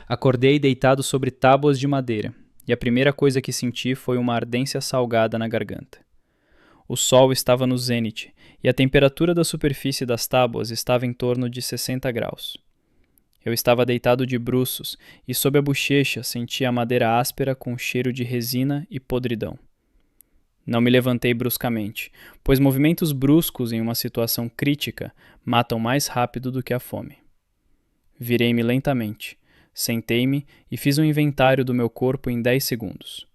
Acordei deitado sobre tábuas de madeira, e a primeira coisa que senti foi uma ardência salgada na garganta. O sol estava no zênite, e a temperatura da superfície das tábuas estava em torno de 60 graus. Eu estava deitado de bruços, e sob a bochecha sentia a madeira áspera com cheiro de resina e podridão. Não me levantei bruscamente, pois movimentos bruscos em uma situação crítica matam mais rápido do que a fome. Virei-me lentamente, sentei-me e fiz um inventário do meu corpo em 10 segundos.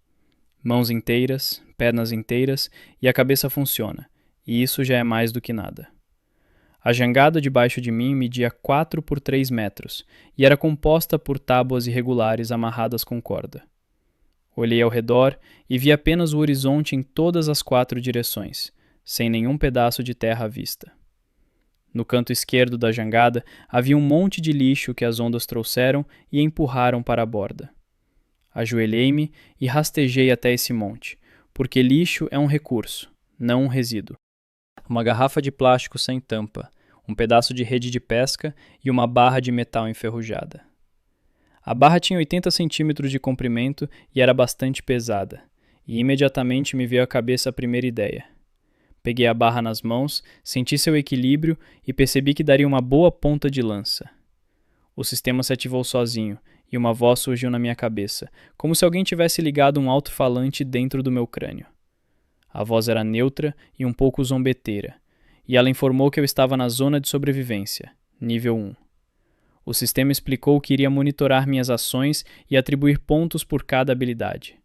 Mãos inteiras, pernas inteiras e a cabeça funciona, e isso já é mais do que nada. A jangada debaixo de mim media 4 por 3 metros e era composta por tábuas irregulares amarradas com corda. Olhei ao redor e vi apenas o horizonte em todas as 4 direções, sem nenhum pedaço de terra à vista. No canto esquerdo da jangada havia um monte de lixo que as ondas trouxeram e empurraram para a borda. Ajoelhei-me e rastejei até esse monte, porque lixo é um recurso, não um resíduo. Uma garrafa de plástico sem tampa, um pedaço de rede de pesca e uma barra de metal enferrujada. A barra tinha 80 centímetros de comprimento e era bastante pesada, e imediatamente me veio à cabeça a primeira ideia. Peguei a barra nas mãos, senti seu equilíbrio e percebi que daria uma boa ponta de lança. O sistema se ativou sozinho, e uma voz surgiu na minha cabeça, como se alguém tivesse ligado um alto-falante dentro do meu crânio. A voz era neutra e um pouco zombeteira, e ela informou que eu estava na zona de sobrevivência, nível 1. O sistema explicou que iria monitorar minhas ações e atribuir pontos por cada habilidade.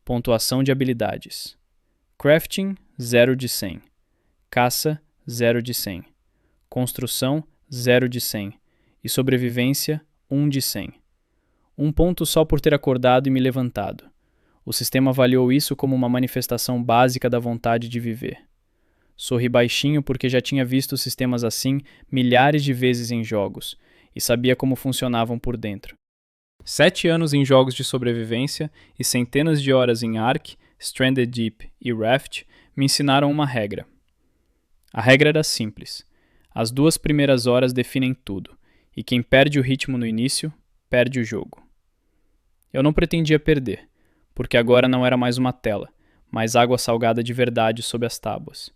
Pontuação de habilidades. Crafting, 0 de 100. Caça, 0 de 100. Construção, 0 de 100. E sobrevivência, 1 de 100. Um ponto só por ter acordado e me levantado. O sistema avaliou isso como uma manifestação básica da vontade de viver. Sorri baixinho porque já tinha visto sistemas assim milhares de vezes em jogos, e sabia como funcionavam por dentro. 7 anos em jogos de sobrevivência e centenas de horas em Ark, Stranded Deep e Raft me ensinaram uma regra. A regra era simples. As 2 primeiras horas definem tudo, e quem perde o ritmo no início, perde o jogo. Eu não pretendia perder, porque agora não era mais uma tela, mas água salgada de verdade sob as tábuas.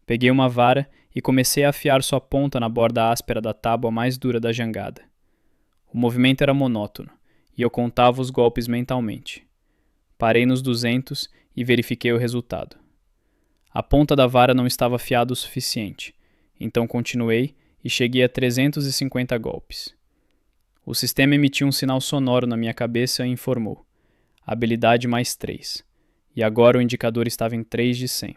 Peguei uma vara e comecei a afiar sua ponta na borda áspera da tábua mais dura da jangada. O movimento era monótono, e eu contava os golpes mentalmente. Parei nos 200 e verifiquei o resultado. A ponta da vara não estava afiada o suficiente, então continuei e cheguei a 350 golpes. O sistema emitiu um sinal sonoro na minha cabeça e informou: habilidade mais 3, e agora o indicador estava em 3 de 100.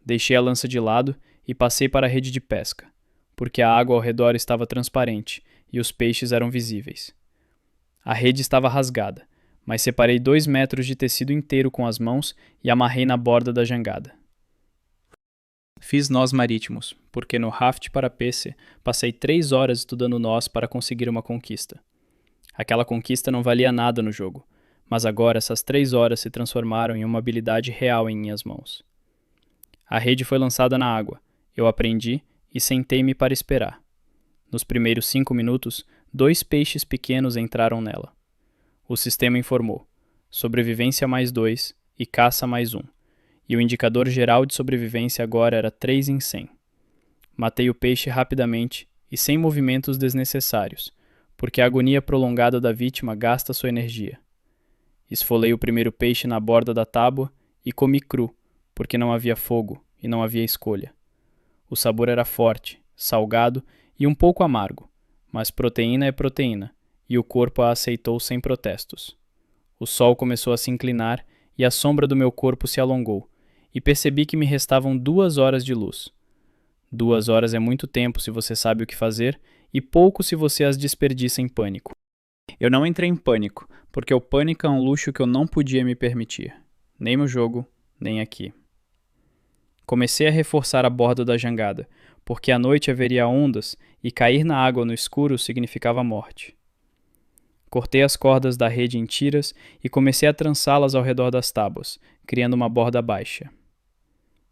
Deixei a lança de lado e passei para a rede de pesca, porque a água ao redor estava transparente e os peixes eram visíveis. A rede estava rasgada, mas separei 2 metros de tecido inteiro com as mãos e amarrei na borda da jangada. Fiz nós marítimos, porque no raft para PC passei 3 horas estudando nós para conseguir uma conquista. Aquela conquista não valia nada no jogo, mas agora essas 3 horas se transformaram em uma habilidade real em minhas mãos. A rede foi lançada na água, eu aprendi e sentei-me para esperar. Nos primeiros 5 minutos, 2 peixes pequenos entraram nela. O sistema informou: sobrevivência mais 2 e caça mais 1, e o indicador geral de sobrevivência agora era 3 em 100. Matei o peixe rapidamente e sem movimentos desnecessários, porque a agonia prolongada da vítima gasta sua energia. Esfolei o primeiro peixe na borda da tábua e comi cru, porque não havia fogo e não havia escolha. O sabor era forte, salgado e um pouco amargo, mas proteína é proteína, e o corpo a aceitou sem protestos. O sol começou a se inclinar e a sombra do meu corpo se alongou, e percebi que me restavam 2 horas de luz. 2 horas é muito tempo se você sabe o que fazer, e pouco se você as desperdiça em pânico. Eu não entrei em pânico, porque o pânico é um luxo que eu não podia me permitir, nem no jogo, nem aqui. Comecei a reforçar a borda da jangada, porque à noite haveria ondas e cair na água no escuro significava morte. Cortei as cordas da rede em tiras e comecei a trançá-las ao redor das tábuas, criando uma borda baixa.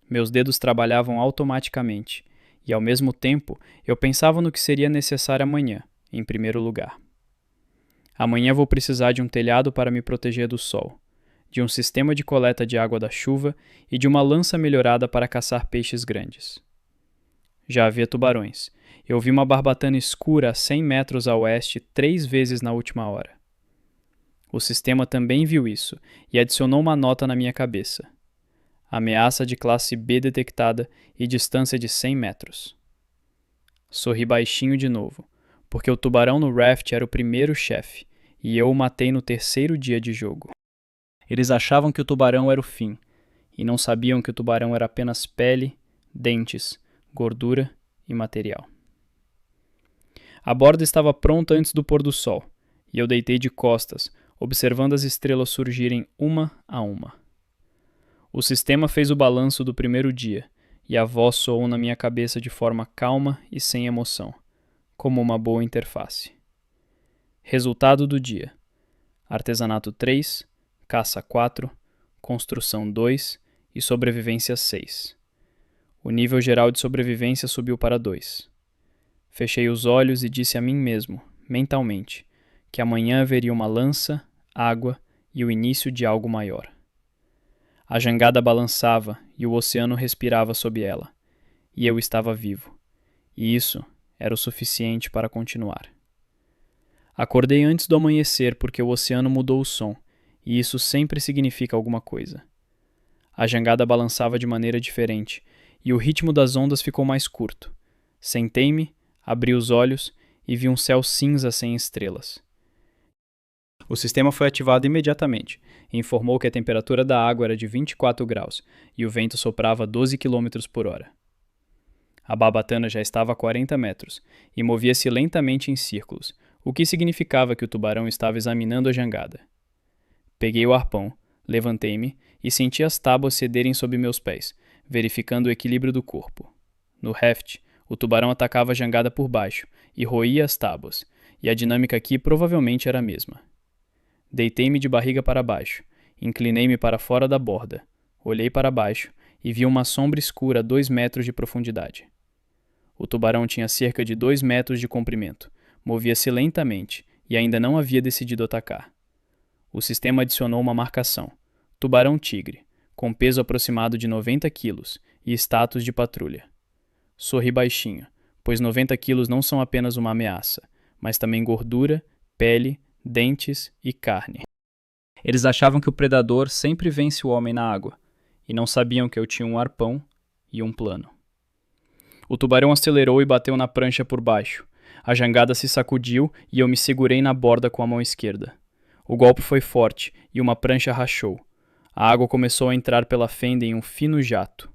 Meus dedos trabalhavam automaticamente, e ao mesmo tempo eu pensava no que seria necessário amanhã, em primeiro lugar. Amanhã vou precisar de um telhado para me proteger do sol, de um sistema de coleta de água da chuva e de uma lança melhorada para caçar peixes grandes. Já havia tubarões. Eu vi uma barbatana escura a 100 metros a oeste 3 vezes na última hora. O sistema também viu isso e adicionou uma nota na minha cabeça. Ameaça de classe B detectada e distância de 100 metros. Sorri baixinho de novo, porque o tubarão no raft era o primeiro chefe, e eu o matei no terceiro dia de jogo. Eles achavam que o tubarão era o fim, e não sabiam que o tubarão era apenas pele, dentes, gordura e material. A borda estava pronta antes do pôr do sol, e eu deitei de costas, observando as estrelas surgirem uma a uma. O sistema fez o balanço do primeiro dia, e a voz soou na minha cabeça de forma calma e sem emoção, como uma boa interface. Resultado do dia: artesanato 3, caça 4, construção 2 e sobrevivência 6. O nível geral de sobrevivência subiu para 2. Fechei os olhos e disse a mim mesmo, mentalmente, que amanhã haveria uma lança, água e o início de algo maior. A jangada balançava e o oceano respirava sob ela, e eu estava vivo, e isso era o suficiente para continuar. Acordei antes do amanhecer porque o oceano mudou o som, e isso sempre significa alguma coisa. A jangada balançava de maneira diferente, e o ritmo das ondas ficou mais curto. Sentei-me, abri os olhos e vi um céu cinza sem estrelas. O sistema foi ativado imediatamente e informou que a temperatura da água era de 24 graus e o vento soprava 12 km por hora. A barbatana já estava a 40 metros e movia-se lentamente em círculos, o que significava que o tubarão estava examinando a jangada. Peguei o arpão, levantei-me e senti as tábuas cederem sob meus pés, verificando o equilíbrio do corpo. No raft, o tubarão atacava a jangada por baixo e roía as tábuas, e a dinâmica aqui provavelmente era a mesma. Deitei-me de barriga para baixo, inclinei-me para fora da borda, olhei para baixo e vi uma sombra escura a 2 metros de profundidade. O tubarão tinha cerca de 2 metros de comprimento, movia-se lentamente e ainda não havia decidido atacar. O sistema adicionou uma marcação: tubarão-tigre, com peso aproximado de 90 quilos e status de patrulha. Sorri baixinho, pois 90 quilos não são apenas uma ameaça, mas também gordura, pele, dentes e carne. Eles achavam que o predador sempre vence o homem na água, e não sabiam que eu tinha um arpão e um plano. O tubarão acelerou e bateu na prancha por baixo. A jangada se sacudiu e eu me segurei na borda com a mão esquerda. O golpe foi forte e uma prancha rachou. A água começou a entrar pela fenda em um fino jato.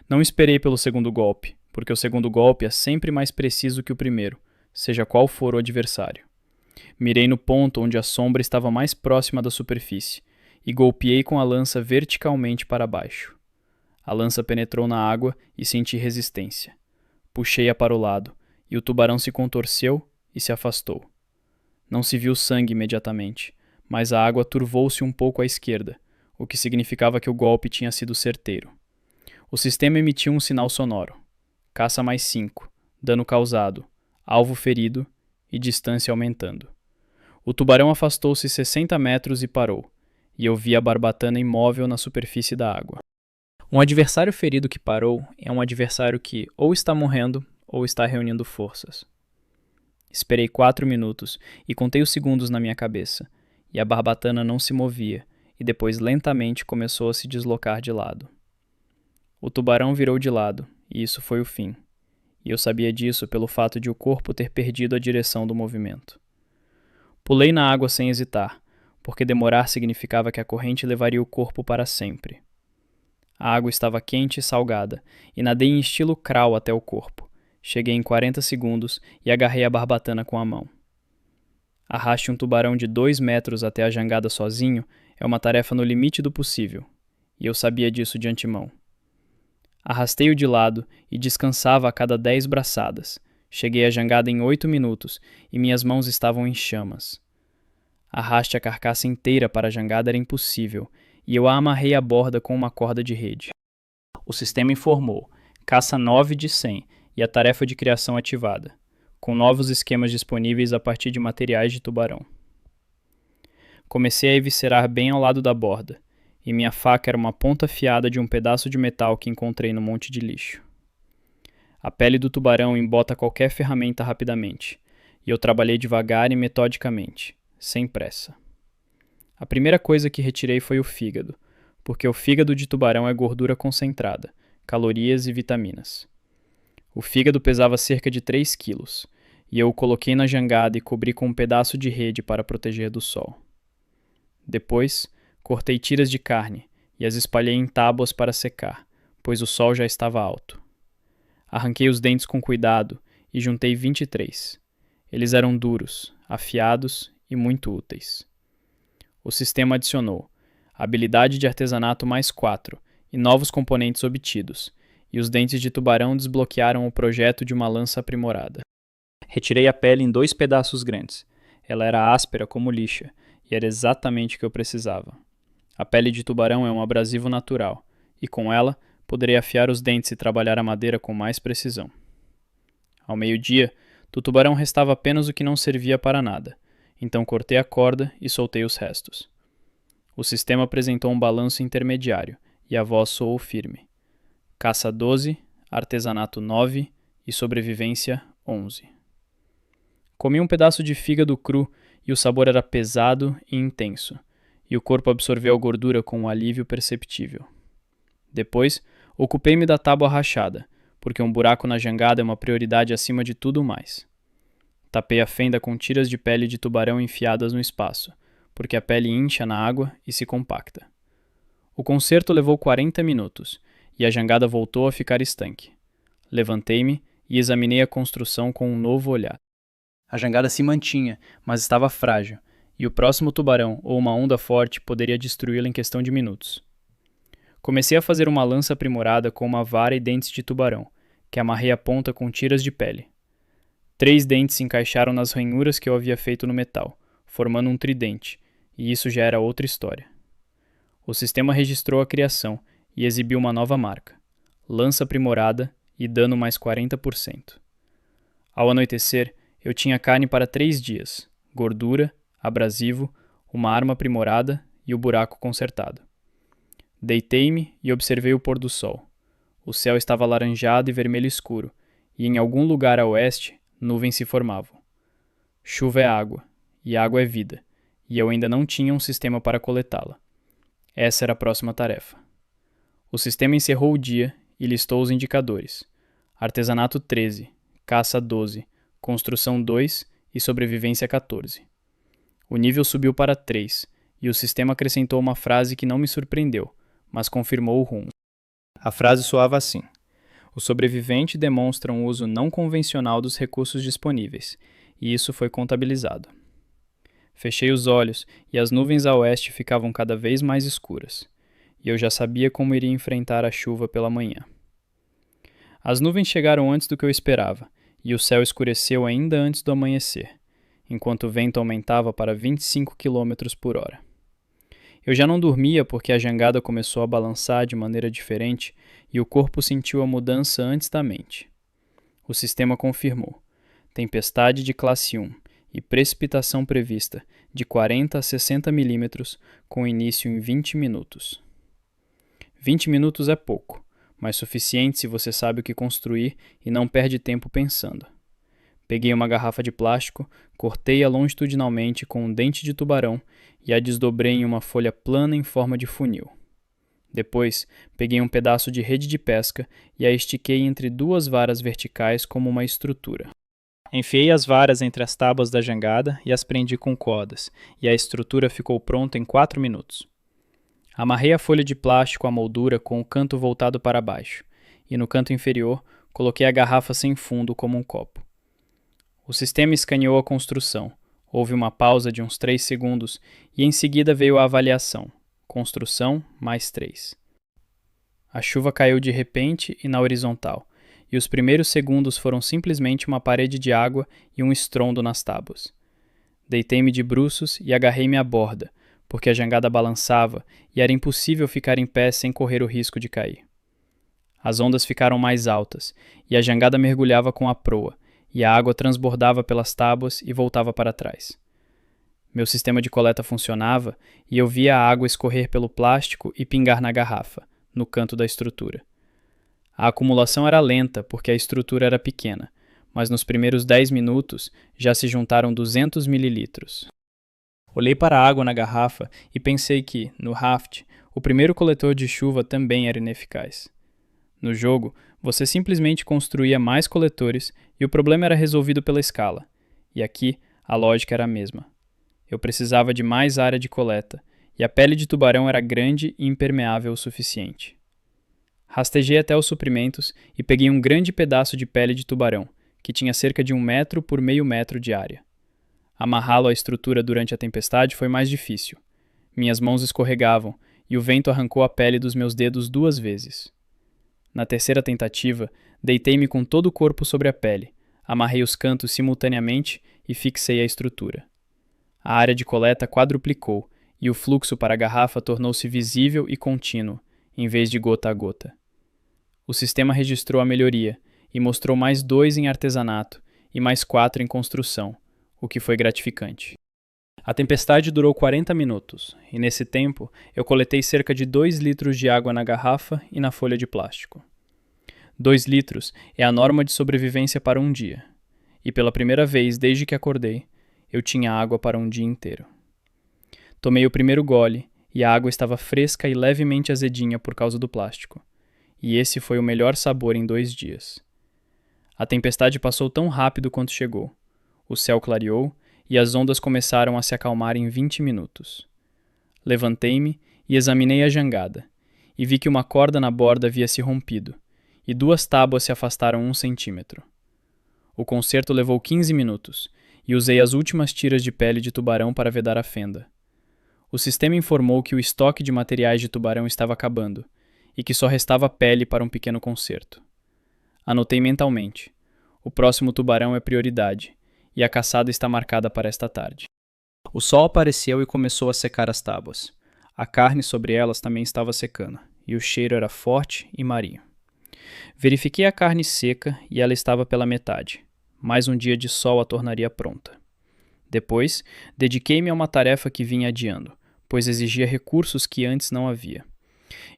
Não esperei pelo segundo golpe, porque o segundo golpe é sempre mais preciso que o primeiro, seja qual for o adversário. Mirei no ponto onde a sombra estava mais próxima da superfície e golpeei com a lança verticalmente para baixo. A lança penetrou na água e senti resistência. Puxei-a para o lado e o tubarão se contorceu e se afastou. Não se viu sangue imediatamente, mas a água turvou-se um pouco à esquerda, o que significava que o golpe tinha sido certeiro. O sistema emitiu um sinal sonoro. Caça mais 5, dano causado, alvo ferido e distância aumentando. O tubarão afastou-se 60 metros e parou, e eu vi a barbatana imóvel na superfície da água. Um adversário ferido que parou é um adversário que ou está morrendo ou está reunindo forças. Esperei 4 minutos e contei os segundos na minha cabeça, e a barbatana não se movia, e depois lentamente começou a se deslocar de lado. O tubarão virou de lado, e isso foi o fim. E eu sabia disso pelo fato de o corpo ter perdido a direção do movimento. Pulei na água sem hesitar, porque demorar significava que a corrente levaria o corpo para sempre. A água estava quente e salgada, e nadei em estilo crawl até o corpo. Cheguei em 40 segundos e agarrei a barbatana com a mão. Arraste um tubarão de 2 metros até a jangada sozinho é uma tarefa no limite do possível, e eu sabia disso de antemão. Arrastei-o de lado e descansava a cada 10 braçadas. Cheguei à jangada em 8 minutos e minhas mãos estavam em chamas. Arraste a carcaça inteira para a jangada era impossível, e eu a amarrei à borda com uma corda de rede. O sistema informou: caça 9 de 100 e a tarefa de criação ativada, com novos esquemas disponíveis a partir de materiais de tubarão. Comecei a eviscerar bem ao lado da borda, e minha faca era uma ponta afiada de um pedaço de metal que encontrei no monte de lixo. A pele do tubarão embota qualquer ferramenta rapidamente, e eu trabalhei devagar e metodicamente, sem pressa. A primeira coisa que retirei foi o fígado, porque o fígado de tubarão é gordura concentrada, calorias e vitaminas. O fígado pesava cerca de 3 quilos, e eu o coloquei na jangada e cobri com um pedaço de rede para proteger do sol. Depois, cortei tiras de carne e as espalhei em tábuas para secar, pois o sol já estava alto. Arranquei os dentes com cuidado e juntei 23. Eles eram duros, afiados e muito úteis. O sistema adicionou habilidade de artesanato mais 4 e novos componentes obtidos, e os dentes de tubarão desbloquearam o projeto de uma lança aprimorada. Retirei a pele em 2 pedaços grandes. Ela era áspera como lixa, e era exatamente o que eu precisava. A pele de tubarão é um abrasivo natural, e com ela poderei afiar os dentes e trabalhar a madeira com mais precisão. Ao meio-dia, do tubarão restava apenas o que não servia para nada, então cortei a corda e soltei os restos. O sistema apresentou um balanço intermediário, e a voz soou firme. Caça 12, artesanato 9 e sobrevivência 11. Comi um pedaço de fígado cru e o sabor era pesado e intenso, e o corpo absorveu a gordura com um alívio perceptível. Depois, ocupei-me da tábua rachada, porque um buraco na jangada é uma prioridade acima de tudo mais. Tapei a fenda com tiras de pele de tubarão enfiadas no espaço, porque a pele incha na água e se compacta. O concerto levou 40 minutos, e a jangada voltou a ficar estanque. Levantei-me e examinei a construção com um novo olhar. A jangada se mantinha, mas estava frágil, e o próximo tubarão ou uma onda forte poderia destruí-la em questão de minutos. Comecei a fazer uma lança aprimorada com uma vara e dentes de tubarão, que amarrei a ponta com tiras de pele. 3 dentes se encaixaram nas ranhuras que eu havia feito no metal, formando um tridente, e isso já era outra história. O sistema registrou a criação e exibiu uma nova marca: lança aprimorada e dano mais 40%. Ao anoitecer, eu tinha carne para 3 dias, gordura, abrasivo, uma arma aprimorada e o buraco consertado. Deitei-me e observei o pôr do sol. O céu estava alaranjado e vermelho escuro, e em algum lugar a oeste, nuvens se formavam. Chuva é água, e água é vida, e eu ainda não tinha um sistema para coletá-la. Essa era a próxima tarefa. O sistema encerrou o dia e listou os indicadores: artesanato 13, caça 12, construção 2 e sobrevivência 14. O nível subiu para 3, e o sistema acrescentou uma frase que não me surpreendeu, mas confirmou o rumo. A frase soava assim: o sobrevivente demonstra um uso não convencional dos recursos disponíveis, e isso foi contabilizado. Fechei os olhos e as nuvens a oeste ficavam cada vez mais escuras, e eu já sabia como iria enfrentar a chuva pela manhã. As nuvens chegaram antes do que eu esperava, e o céu escureceu ainda antes do amanhecer, enquanto o vento aumentava para 25 km por hora. Eu já não dormia porque a jangada começou a balançar de maneira diferente e o corpo sentiu a mudança antes da mente. O sistema confirmou: tempestade de classe 1 e precipitação prevista de 40 a 60 milímetros com início em 20 minutos. 20 minutos é pouco, mas suficiente se você sabe o que construir e não perde tempo pensando. Peguei uma garrafa de plástico, cortei-a longitudinalmente com um dente de tubarão e a desdobrei em uma folha plana em forma de funil. Depois, peguei um pedaço de rede de pesca e a estiquei entre 2 varas verticais como uma estrutura. Enfiei as varas entre as tábuas da jangada e as prendi com cordas, e a estrutura ficou pronta em 4 minutos. Amarrei a folha de plástico à moldura com o canto voltado para baixo, e no canto inferior coloquei a garrafa sem fundo como um copo. O sistema escaneou a construção, houve uma pausa de uns 3 segundos e em seguida veio a avaliação: construção mais 3. A chuva caiu de repente e na horizontal, e os primeiros segundos foram simplesmente uma parede de água e um estrondo nas tábuas. Deitei-me de bruços e agarrei-me à borda, porque a jangada balançava e era impossível ficar em pé sem correr o risco de cair. As ondas ficaram mais altas, e a jangada mergulhava com a proa, e a água transbordava pelas tábuas e voltava para trás. Meu sistema de coleta funcionava e eu via a água escorrer pelo plástico e pingar na garrafa, no canto da estrutura. A acumulação era lenta porque a estrutura era pequena, mas nos primeiros 10 minutos já se juntaram 200 mililitros. Olhei para a água na garrafa e pensei que, no raft, o primeiro coletor de chuva também era ineficaz. No jogo, você simplesmente construía mais coletores e o problema era resolvido pela escala. E aqui, a lógica era a mesma. Eu precisava de mais área de coleta, e a pele de tubarão era grande e impermeável o suficiente. Rastejei até os suprimentos e peguei um grande pedaço de pele de tubarão, que tinha cerca de 1 metro por meio metro de área. Amarrá-lo à estrutura durante a tempestade foi mais difícil. Minhas mãos escorregavam e o vento arrancou a pele dos meus dedos 2 vezes. Na terceira tentativa, deitei-me com todo o corpo sobre a pele, amarrei os cantos simultaneamente e fixei a estrutura. A área de coleta quadruplicou e o fluxo para a garrafa tornou-se visível e contínuo, em vez de gota a gota. O sistema registrou a melhoria e mostrou mais 2 em artesanato e mais 4 em construção, o que foi gratificante. A tempestade durou 40 minutos, e nesse tempo eu coletei cerca de 2 litros de água na garrafa e na folha de plástico. 2 litros é a norma de sobrevivência para um dia, e pela primeira vez desde que acordei, eu tinha água para um dia inteiro. Tomei o primeiro gole, e a água estava fresca e levemente azedinha por causa do plástico, e esse foi o melhor sabor em 2 dias. A tempestade passou tão rápido quanto chegou. O céu clareou, e as ondas começaram a se acalmar em 20 minutos. Levantei-me e examinei a jangada, e vi que uma corda na borda havia se rompido, e 2 tábuas se afastaram 1 centímetro. O conserto levou 15 minutos, e usei as últimas tiras de pele de tubarão para vedar a fenda. O sistema informou que o estoque de materiais de tubarão estava acabando, e que só restava pele para um pequeno conserto. Anotei mentalmente. O próximo tubarão é prioridade, e a caçada está marcada para esta tarde. O sol apareceu e começou a secar as tábuas. A carne sobre elas também estava secando, e o cheiro era forte e marinho. Verifiquei a carne seca e ela estava pela metade. Mais um dia de sol a tornaria pronta. Depois, dediquei-me a uma tarefa que vinha adiando, pois exigia recursos que antes não havia.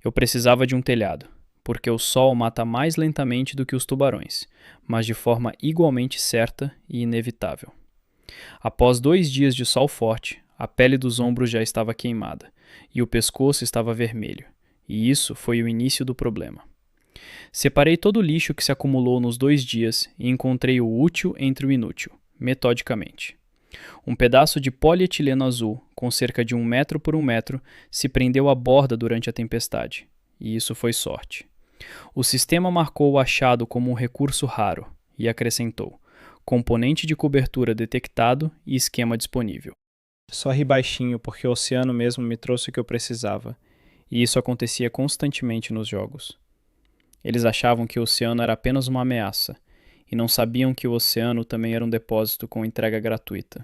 Eu precisava de um telhado, porque o sol mata mais lentamente do que os tubarões, mas de forma igualmente certa e inevitável. Após 2 dias de sol forte, a pele dos ombros já estava queimada, e o pescoço estava vermelho, e isso foi o início do problema. Separei todo o lixo que se acumulou nos 2 dias e encontrei o útil entre o inútil, metodicamente. Um pedaço de polietileno azul, com cerca de 1 metro por 1 metro, se prendeu à borda durante a tempestade, e isso foi sorte. O sistema marcou o achado como um recurso raro e acrescentou: componente de cobertura detectado e esquema disponível. Só ri baixinho porque o oceano mesmo me trouxe o que eu precisava, e isso acontecia constantemente nos jogos. Eles achavam que o oceano era apenas uma ameaça, e não sabiam que o oceano também era um depósito com entrega gratuita.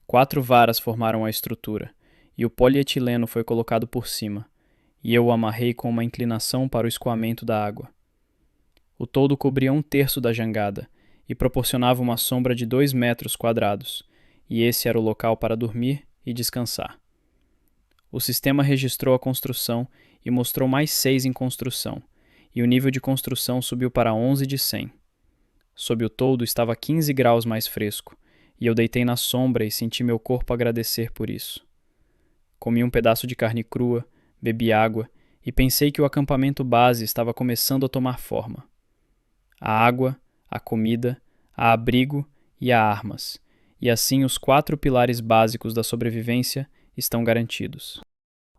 4 varas formaram a estrutura, e o polietileno foi colocado por cima, e eu o amarrei com uma inclinação para o escoamento da água. O toldo cobria 1/3 da jangada, e proporcionava uma sombra de 2 metros quadrados, e esse era o local para dormir e descansar. O sistema registrou a construção e mostrou mais 6 em construção, e o nível de construção subiu para 11 de 100. Sob o toldo estava 15 graus mais fresco, e eu deitei na sombra e senti meu corpo agradecer por isso. Comi um pedaço de carne crua, bebi água e pensei que o acampamento base estava começando a tomar forma. A água, a comida, a abrigo e a armas, e assim os 4 pilares básicos da sobrevivência estão garantidos.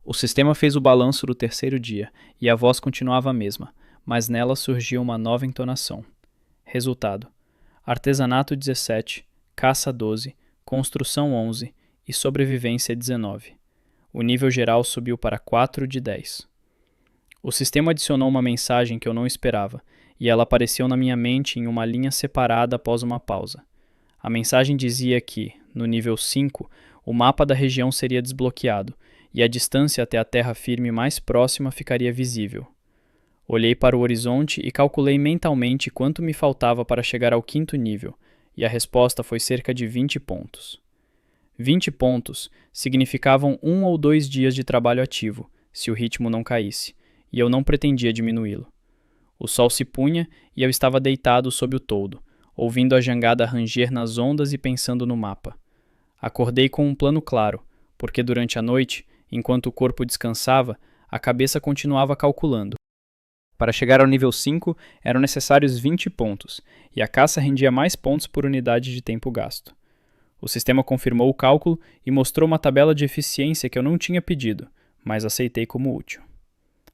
O sistema fez o balanço do 3º dia, e a voz continuava a mesma, mas nela surgiu uma nova entonação. Resultado: artesanato 17, caça 12, construção 11 e sobrevivência 19. O nível geral subiu para 4 de 10. O sistema adicionou uma mensagem que eu não esperava, e ela apareceu na minha mente em uma linha separada após uma pausa. A mensagem dizia que, no nível 5, o mapa da região seria desbloqueado, e a distância até a terra firme mais próxima ficaria visível. Olhei para o horizonte e calculei mentalmente quanto me faltava para chegar ao 5º nível, e a resposta foi cerca de 20 pontos. 20 pontos significavam 1 ou 2 dias de trabalho ativo, se o ritmo não caísse, e eu não pretendia diminuí-lo. O sol se punha e eu estava deitado sob o toldo, ouvindo a jangada ranger nas ondas e pensando no mapa. Acordei com um plano claro, porque durante a noite, enquanto o corpo descansava, a cabeça continuava calculando. Para chegar ao nível 5, eram necessários 20 pontos, e a caça rendia mais pontos por unidade de tempo gasto. O sistema confirmou o cálculo e mostrou uma tabela de eficiência que eu não tinha pedido, mas aceitei como útil.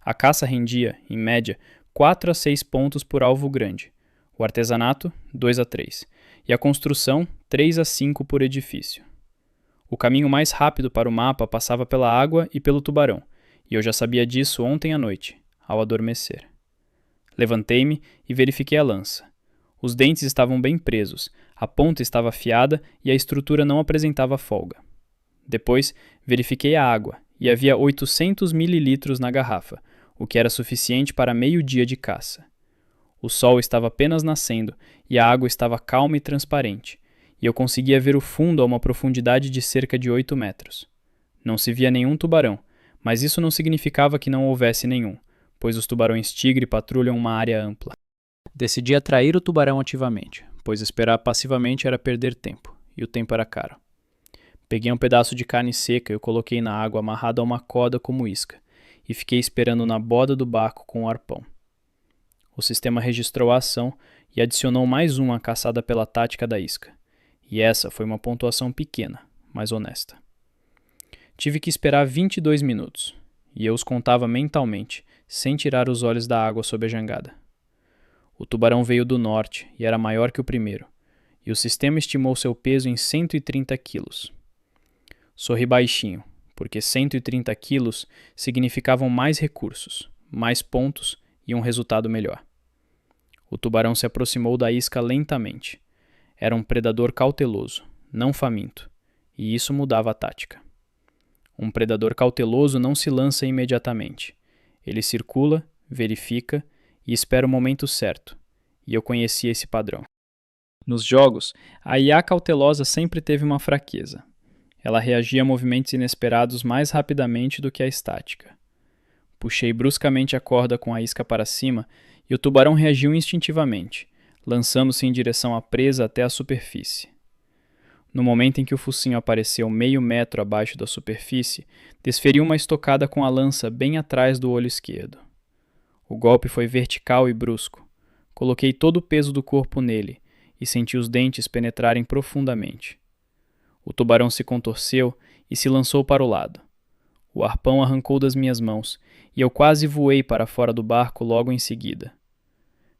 A caça rendia, em média, 4 a 6 pontos por alvo grande, o artesanato, 2 a 3, e a construção, 3 a 5 por edifício. O caminho mais rápido para o mapa passava pela água e pelo tubarão, e eu já sabia disso ontem à noite, ao adormecer. Levantei-me e verifiquei a lança. Os dentes estavam bem presos, a ponta estava afiada e a estrutura não apresentava folga. Depois, verifiquei a água, e havia 800 mililitros na garrafa, o que era suficiente para meio dia de caça. O sol estava apenas nascendo e a água estava calma e transparente, e eu conseguia ver o fundo a uma profundidade de cerca de 8 metros. Não se via nenhum tubarão, mas isso não significava que não houvesse nenhum, pois os tubarões tigre patrulham uma área ampla. Decidi atrair o tubarão ativamente, pois esperar passivamente era perder tempo, e o tempo era caro. Peguei um pedaço de carne seca e o coloquei na água amarrado a uma corda como isca, e fiquei esperando na borda do barco com o arpão. O sistema registrou a ação e adicionou mais uma caçada pela tática da isca, e essa foi uma pontuação pequena, mas honesta. Tive que esperar 22 minutos, e eu os contava mentalmente, sem tirar os olhos da água sob a jangada. O tubarão veio do norte e era maior que o primeiro, e o sistema estimou seu peso em 130 quilos. Sorri baixinho, porque 130 quilos significavam mais recursos, mais pontos e um resultado melhor. O tubarão se aproximou da isca lentamente. Era um predador cauteloso, não faminto, e isso mudava a tática. Um predador cauteloso não se lança imediatamente. Ele circula, verifica e espera o momento certo, e eu conhecia esse padrão. Nos jogos, a IA cautelosa sempre teve uma fraqueza. Ela reagia a movimentos inesperados mais rapidamente do que a estática. Puxei bruscamente a corda com a isca para cima e o tubarão reagiu instintivamente, lançando-se em direção à presa até a superfície. No momento em que o focinho apareceu meio metro abaixo da superfície, desferi uma estocada com a lança bem atrás do olho esquerdo. O golpe foi vertical e brusco. Coloquei todo o peso do corpo nele e senti os dentes penetrarem profundamente. O tubarão se contorceu e se lançou para o lado. O arpão arrancou das minhas mãos e eu quase voei para fora do barco logo em seguida.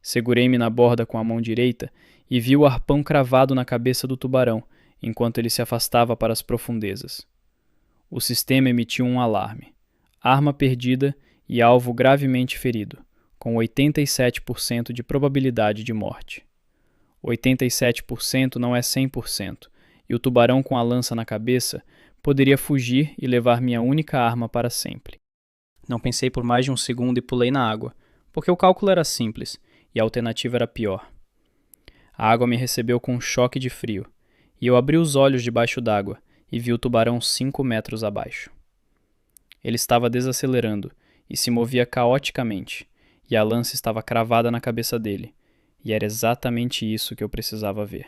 Segurei-me na borda com a mão direita e vi o arpão cravado na cabeça do tubarão enquanto ele se afastava para as profundezas. O sistema emitiu um alarme. Arma perdida e alvo gravemente ferido, com 87% de probabilidade de morte. 87% não é 100%, e o tubarão com a lança na cabeça poderia fugir e levar minha única arma para sempre. Não pensei por mais de um segundo e pulei na água, porque o cálculo era simples e a alternativa era pior. A água me recebeu com um choque de frio, e eu abri os olhos debaixo d'água e vi o tubarão 5 metros abaixo. Ele estava desacelerando e se movia caoticamente, e a lança estava cravada na cabeça dele, e era exatamente isso que eu precisava ver.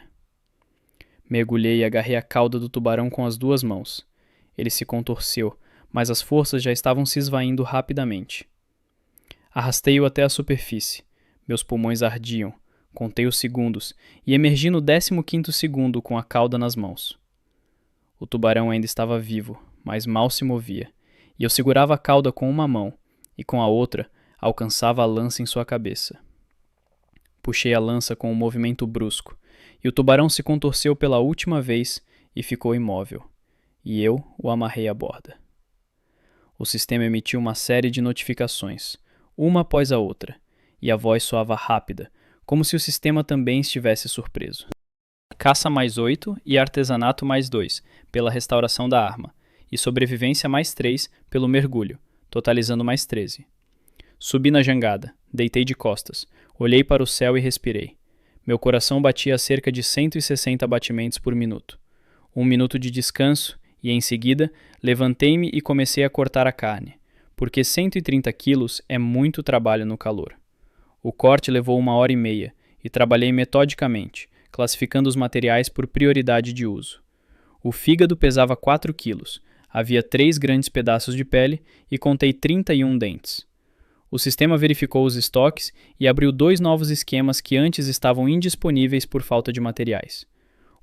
Mergulhei e agarrei a cauda do tubarão com as 2 mãos. Ele se contorceu, mas as forças já estavam se esvaindo rapidamente. Arrastei-o até a superfície. Meus pulmões ardiam. Contei os segundos e emergi no 15º segundo com a cauda nas mãos. O tubarão ainda estava vivo, mas mal se movia, e eu segurava a cauda com uma mão e com a outra alcançava a lança em sua cabeça. Puxei a lança com um movimento brusco, e o tubarão se contorceu pela última vez e ficou imóvel, e eu o amarrei à borda. O sistema emitiu uma série de notificações, uma após a outra, e a voz soava rápida, como se o sistema também estivesse surpreso. Caça mais 8 e artesanato mais 2, pela restauração da arma, e sobrevivência mais 3 pelo mergulho, totalizando mais 13. Subi na jangada, deitei de costas, olhei para o céu e respirei. Meu coração batia a cerca de 160 batimentos por minuto. Um minuto de descanso e, em seguida, levantei-me e comecei a cortar a carne, porque 130 quilos é muito trabalho no calor. O corte levou 1 hora e meia e trabalhei metodicamente, classificando os materiais por prioridade de uso. O fígado pesava 4 quilos, havia 3 grandes pedaços de pele e contei 31 dentes. O sistema verificou os estoques e abriu 2 novos esquemas que antes estavam indisponíveis por falta de materiais.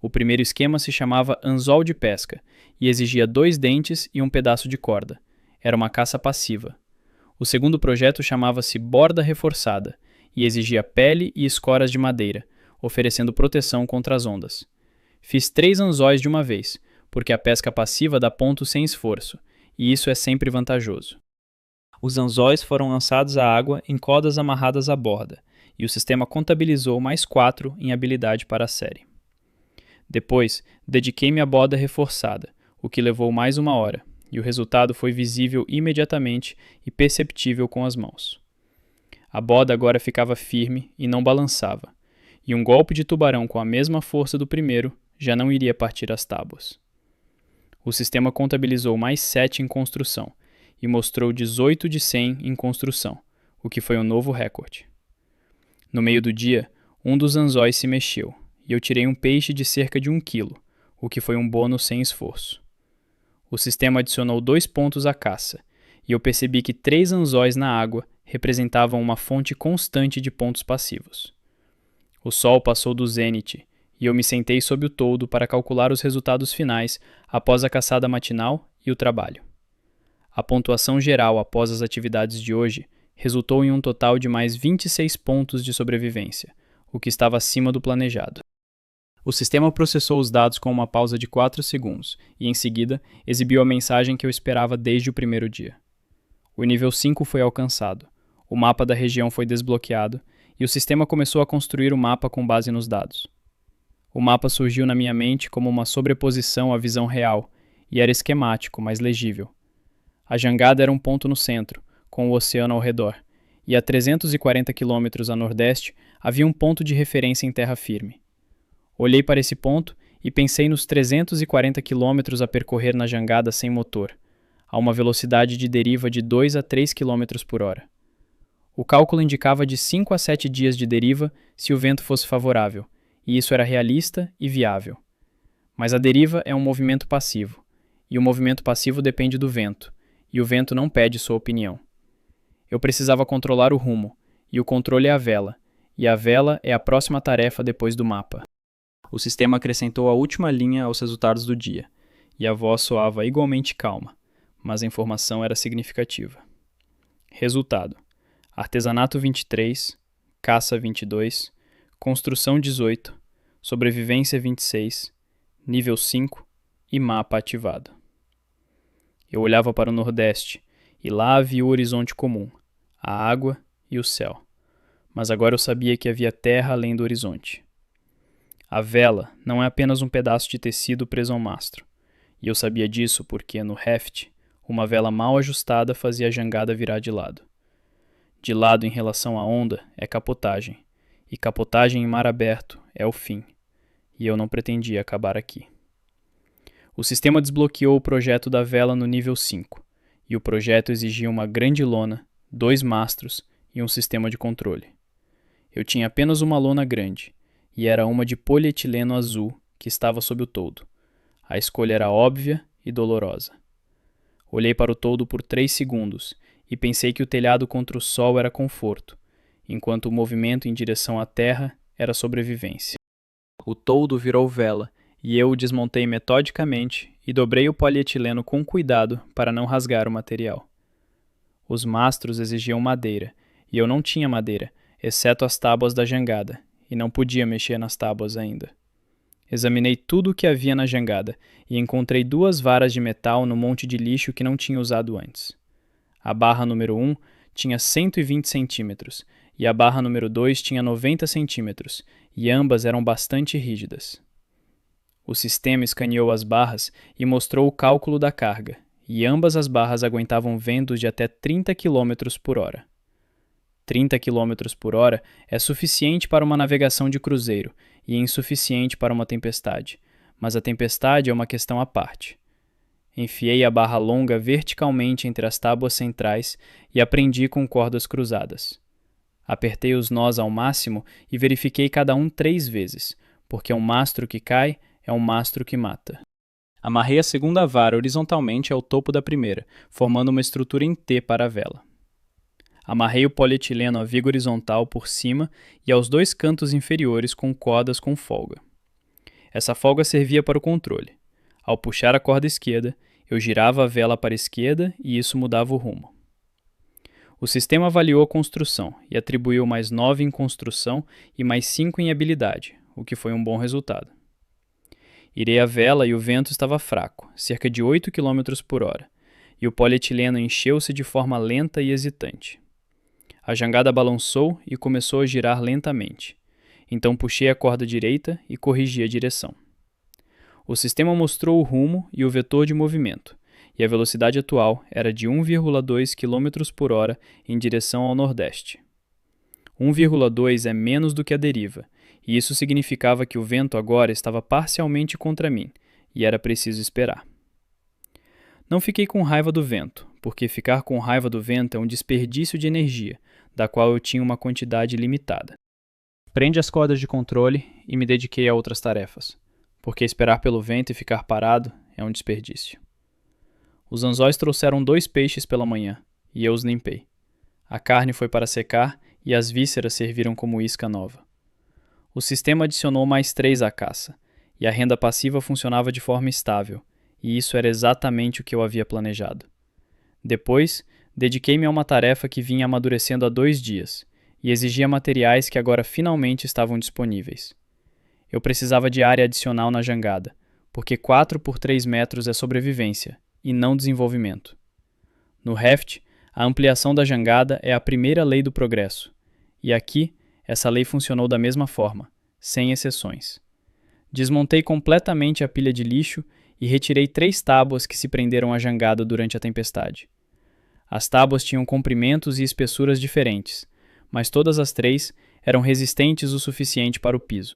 O primeiro esquema se chamava anzol de pesca e exigia 2 dentes e um pedaço de corda. Era uma caça passiva. O segundo projeto chamava-se borda reforçada e exigia pele e escoras de madeira, oferecendo proteção contra as ondas. Fiz 3 anzóis de uma vez, porque a pesca passiva dá pontos sem esforço, e isso é sempre vantajoso. Os anzóis foram lançados à água em cordas amarradas à borda, e o sistema contabilizou mais 4 em habilidade para a série. Depois, dediquei-me à borda reforçada, o que levou mais 1 hora, e o resultado foi visível imediatamente e perceptível com as mãos. A borda agora ficava firme e não balançava, e um golpe de tubarão com a mesma força do primeiro já não iria partir as tábuas. O sistema contabilizou mais 7 em construção e mostrou 18 de 100 em construção, o que foi um novo recorde. No meio do dia, um dos anzóis se mexeu e eu tirei um peixe de cerca de 1 quilo, o que foi um bônus sem esforço. O sistema adicionou 2 pontos à caça e eu percebi que 3 anzóis na água representavam uma fonte constante de pontos passivos. O sol passou do zênite e eu me sentei sob o toldo para calcular os resultados finais após a caçada matinal e o trabalho. A pontuação geral após as atividades de hoje resultou em um total de mais 26 pontos de sobrevivência, o que estava acima do planejado. O sistema processou os dados com uma pausa de 4 segundos e, em seguida, exibiu a mensagem que eu esperava desde o primeiro dia. O nível 5 foi alcançado, o mapa da região foi desbloqueado e o sistema começou a construir o mapa com base nos dados. O mapa surgiu na minha mente como uma sobreposição à visão real e era esquemático, mas legível. A jangada era um ponto no centro, com o oceano ao redor, e a 340 quilômetros a nordeste havia um ponto de referência em terra firme. Olhei para esse ponto e pensei nos 340 quilômetros a percorrer na jangada sem motor, a uma velocidade de deriva de 2 a 3 km por hora. O cálculo indicava de 5 a 7 dias de deriva se o vento fosse favorável, e isso era realista e viável. Mas a deriva é um movimento passivo, e o movimento passivo depende do vento, e o vento não pede sua opinião. Eu precisava controlar o rumo, e o controle é a vela, e a vela é a próxima tarefa depois do mapa. O sistema acrescentou a última linha aos resultados do dia, e a voz soava igualmente calma, mas a informação era significativa. Resultado: artesanato 23, caça 22, construção 18, sobrevivência 26, nível 5 e mapa ativado. Eu olhava para o nordeste, e lá havia o horizonte comum, a água e o céu. Mas agora eu sabia que havia terra além do horizonte. A vela não é apenas um pedaço de tecido preso ao mastro, e eu sabia disso porque, no raft, uma vela mal ajustada fazia a jangada virar de lado. De lado em relação à onda é capotagem, e capotagem em mar aberto é o fim, e eu não pretendia acabar aqui. O sistema desbloqueou o projeto da vela no nível 5, e o projeto exigia uma grande lona, 2 mastros e um sistema de controle. Eu tinha apenas uma lona grande, e era uma de polietileno azul que estava sob o toldo. A escolha era óbvia e dolorosa. Olhei para o toldo por 3 segundos e pensei que o telhado contra o sol era conforto, enquanto o movimento em direção à terra era sobrevivência. O toldo virou vela e eu o desmontei metodicamente e dobrei o polietileno com cuidado para não rasgar o material. Os mastros exigiam madeira, e eu não tinha madeira, exceto as tábuas da jangada, e não podia mexer nas tábuas ainda. Examinei tudo o que havia na jangada e encontrei 2 varas de metal no monte de lixo que não tinha usado antes. A barra número 1 tinha 120 centímetros e a barra número 2 tinha 90 centímetros, e ambas eram bastante rígidas. O sistema escaneou as barras e mostrou o cálculo da carga, e ambas as barras aguentavam ventos de até 30 km por hora. 30 km por hora é suficiente para uma navegação de cruzeiro e insuficiente para uma tempestade, mas a tempestade é uma questão à parte. Enfiei a barra longa verticalmente entre as tábuas centrais e a prendi com cordas cruzadas. Apertei os nós ao máximo e verifiquei cada um 3 vezes, porque um mastro que cai é um mastro que mata. Amarrei a segunda vara horizontalmente ao topo da primeira, formando uma estrutura em T para a vela. Amarrei o polietileno à viga horizontal por cima e aos 2 cantos inferiores com cordas com folga. Essa folga servia para o controle. Ao puxar a corda esquerda, eu girava a vela para a esquerda e isso mudava o rumo. O sistema avaliou a construção e atribuiu mais 9 em construção e mais 5 em habilidade, o que foi um bom resultado. Irei a vela e o vento estava fraco, cerca de 8 km por hora, e o polietileno encheu-se de forma lenta e hesitante. A jangada balançou e começou a girar lentamente. Então puxei a corda direita e corrigi a direção. O sistema mostrou o rumo e o vetor de movimento, e a velocidade atual era de 1,2 km por hora em direção ao nordeste. 1,2 é menos do que a deriva, e isso significava que o vento agora estava parcialmente contra mim, e era preciso esperar. Não fiquei com raiva do vento, porque ficar com raiva do vento é um desperdício de energia, da qual eu tinha uma quantidade limitada. Prendi as cordas de controle e me dediquei a outras tarefas, porque esperar pelo vento e ficar parado é um desperdício. Os anzóis trouxeram 2 peixes pela manhã, e eu os limpei. A carne foi para secar e as vísceras serviram como isca nova. O sistema adicionou mais 3 à caça, e a renda passiva funcionava de forma estável, e isso era exatamente o que eu havia planejado. Depois, dediquei-me a uma tarefa que vinha amadurecendo há 2 dias, e exigia materiais que agora finalmente estavam disponíveis. Eu precisava de área adicional na jangada, porque 4 por 3 metros é sobrevivência, e não desenvolvimento. No raft, a ampliação da jangada é a primeira lei do progresso, e aqui, essa lei funcionou da mesma forma, sem exceções. Desmontei completamente a pilha de lixo e retirei 3 tábuas que se prenderam à jangada durante a tempestade. As tábuas tinham comprimentos e espessuras diferentes, mas todas as 3 eram resistentes o suficiente para o piso.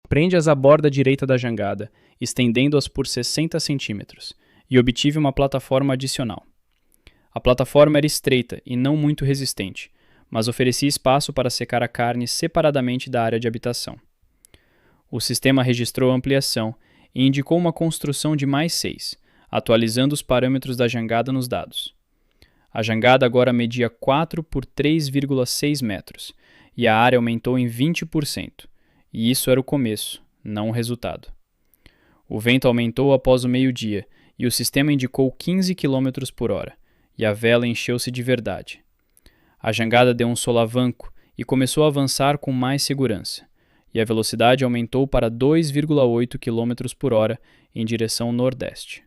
Prende-as à borda direita da jangada, estendendo-as por 60 centímetros, e obtive uma plataforma adicional. A plataforma era estreita e não muito resistente, mas oferecia espaço para secar a carne separadamente da área de habitação. O sistema registrou a ampliação e indicou uma construção de mais 6, atualizando os parâmetros da jangada nos dados. A jangada agora media 4 por 3,6 metros, e a área aumentou em 20%, e isso era o começo, não o resultado. O vento aumentou após o meio-dia, e o sistema indicou 15 km por hora, e a vela encheu-se de verdade. A jangada deu um solavanco e começou a avançar com mais segurança, e a velocidade aumentou para 2,8 km por hora em direção nordeste.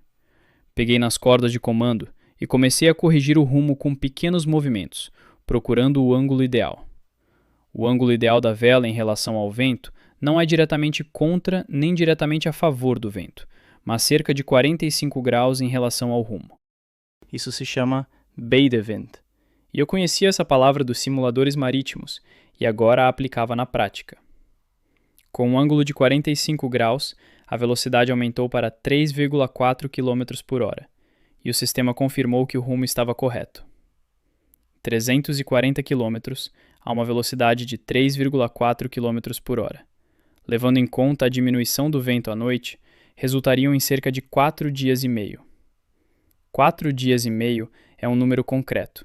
Peguei nas cordas de comando e comecei a corrigir o rumo com pequenos movimentos, procurando o ângulo ideal. O ângulo ideal da vela em relação ao vento não é diretamente contra nem diretamente a favor do vento, mas cerca de 45 graus em relação ao rumo. Isso se chama Beidevent, e eu conhecia essa palavra dos simuladores marítimos e agora a aplicava na prática. Com um ângulo de 45 graus, a velocidade aumentou para 3,4 km por hora, e o sistema confirmou que o rumo estava correto. 340 km a uma velocidade de 3,4 km por hora. Levando em conta a diminuição do vento à noite, resultariam em cerca de 4 dias e meio. 4 dias e meio é um número concreto,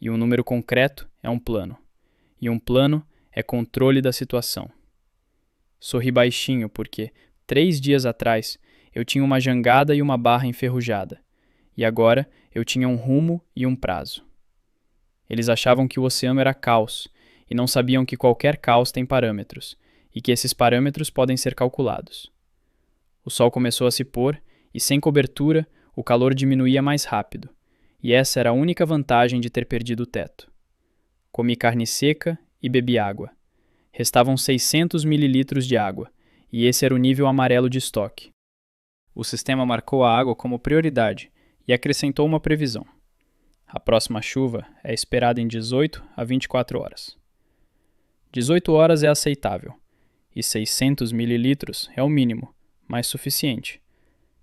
e um número concreto é um plano, e um plano é controle da situação. Sorri baixinho porque, 3 dias atrás, eu tinha uma jangada e uma barra enferrujada, e agora eu tinha um rumo e um prazo. Eles achavam que o oceano era caos, e não sabiam que qualquer caos tem parâmetros, e que esses parâmetros podem ser calculados. O sol começou a se pôr, e sem cobertura, o calor diminuía mais rápido, e essa era a única vantagem de ter perdido o teto. Comi carne seca e bebi água. Restavam 600 mililitros de água, e esse era o nível amarelo de estoque. O sistema marcou a água como prioridade e acrescentou uma previsão. A próxima chuva é esperada em 18 a 24 horas. 18 horas é aceitável, e 600 mililitros é o mínimo, mas suficiente.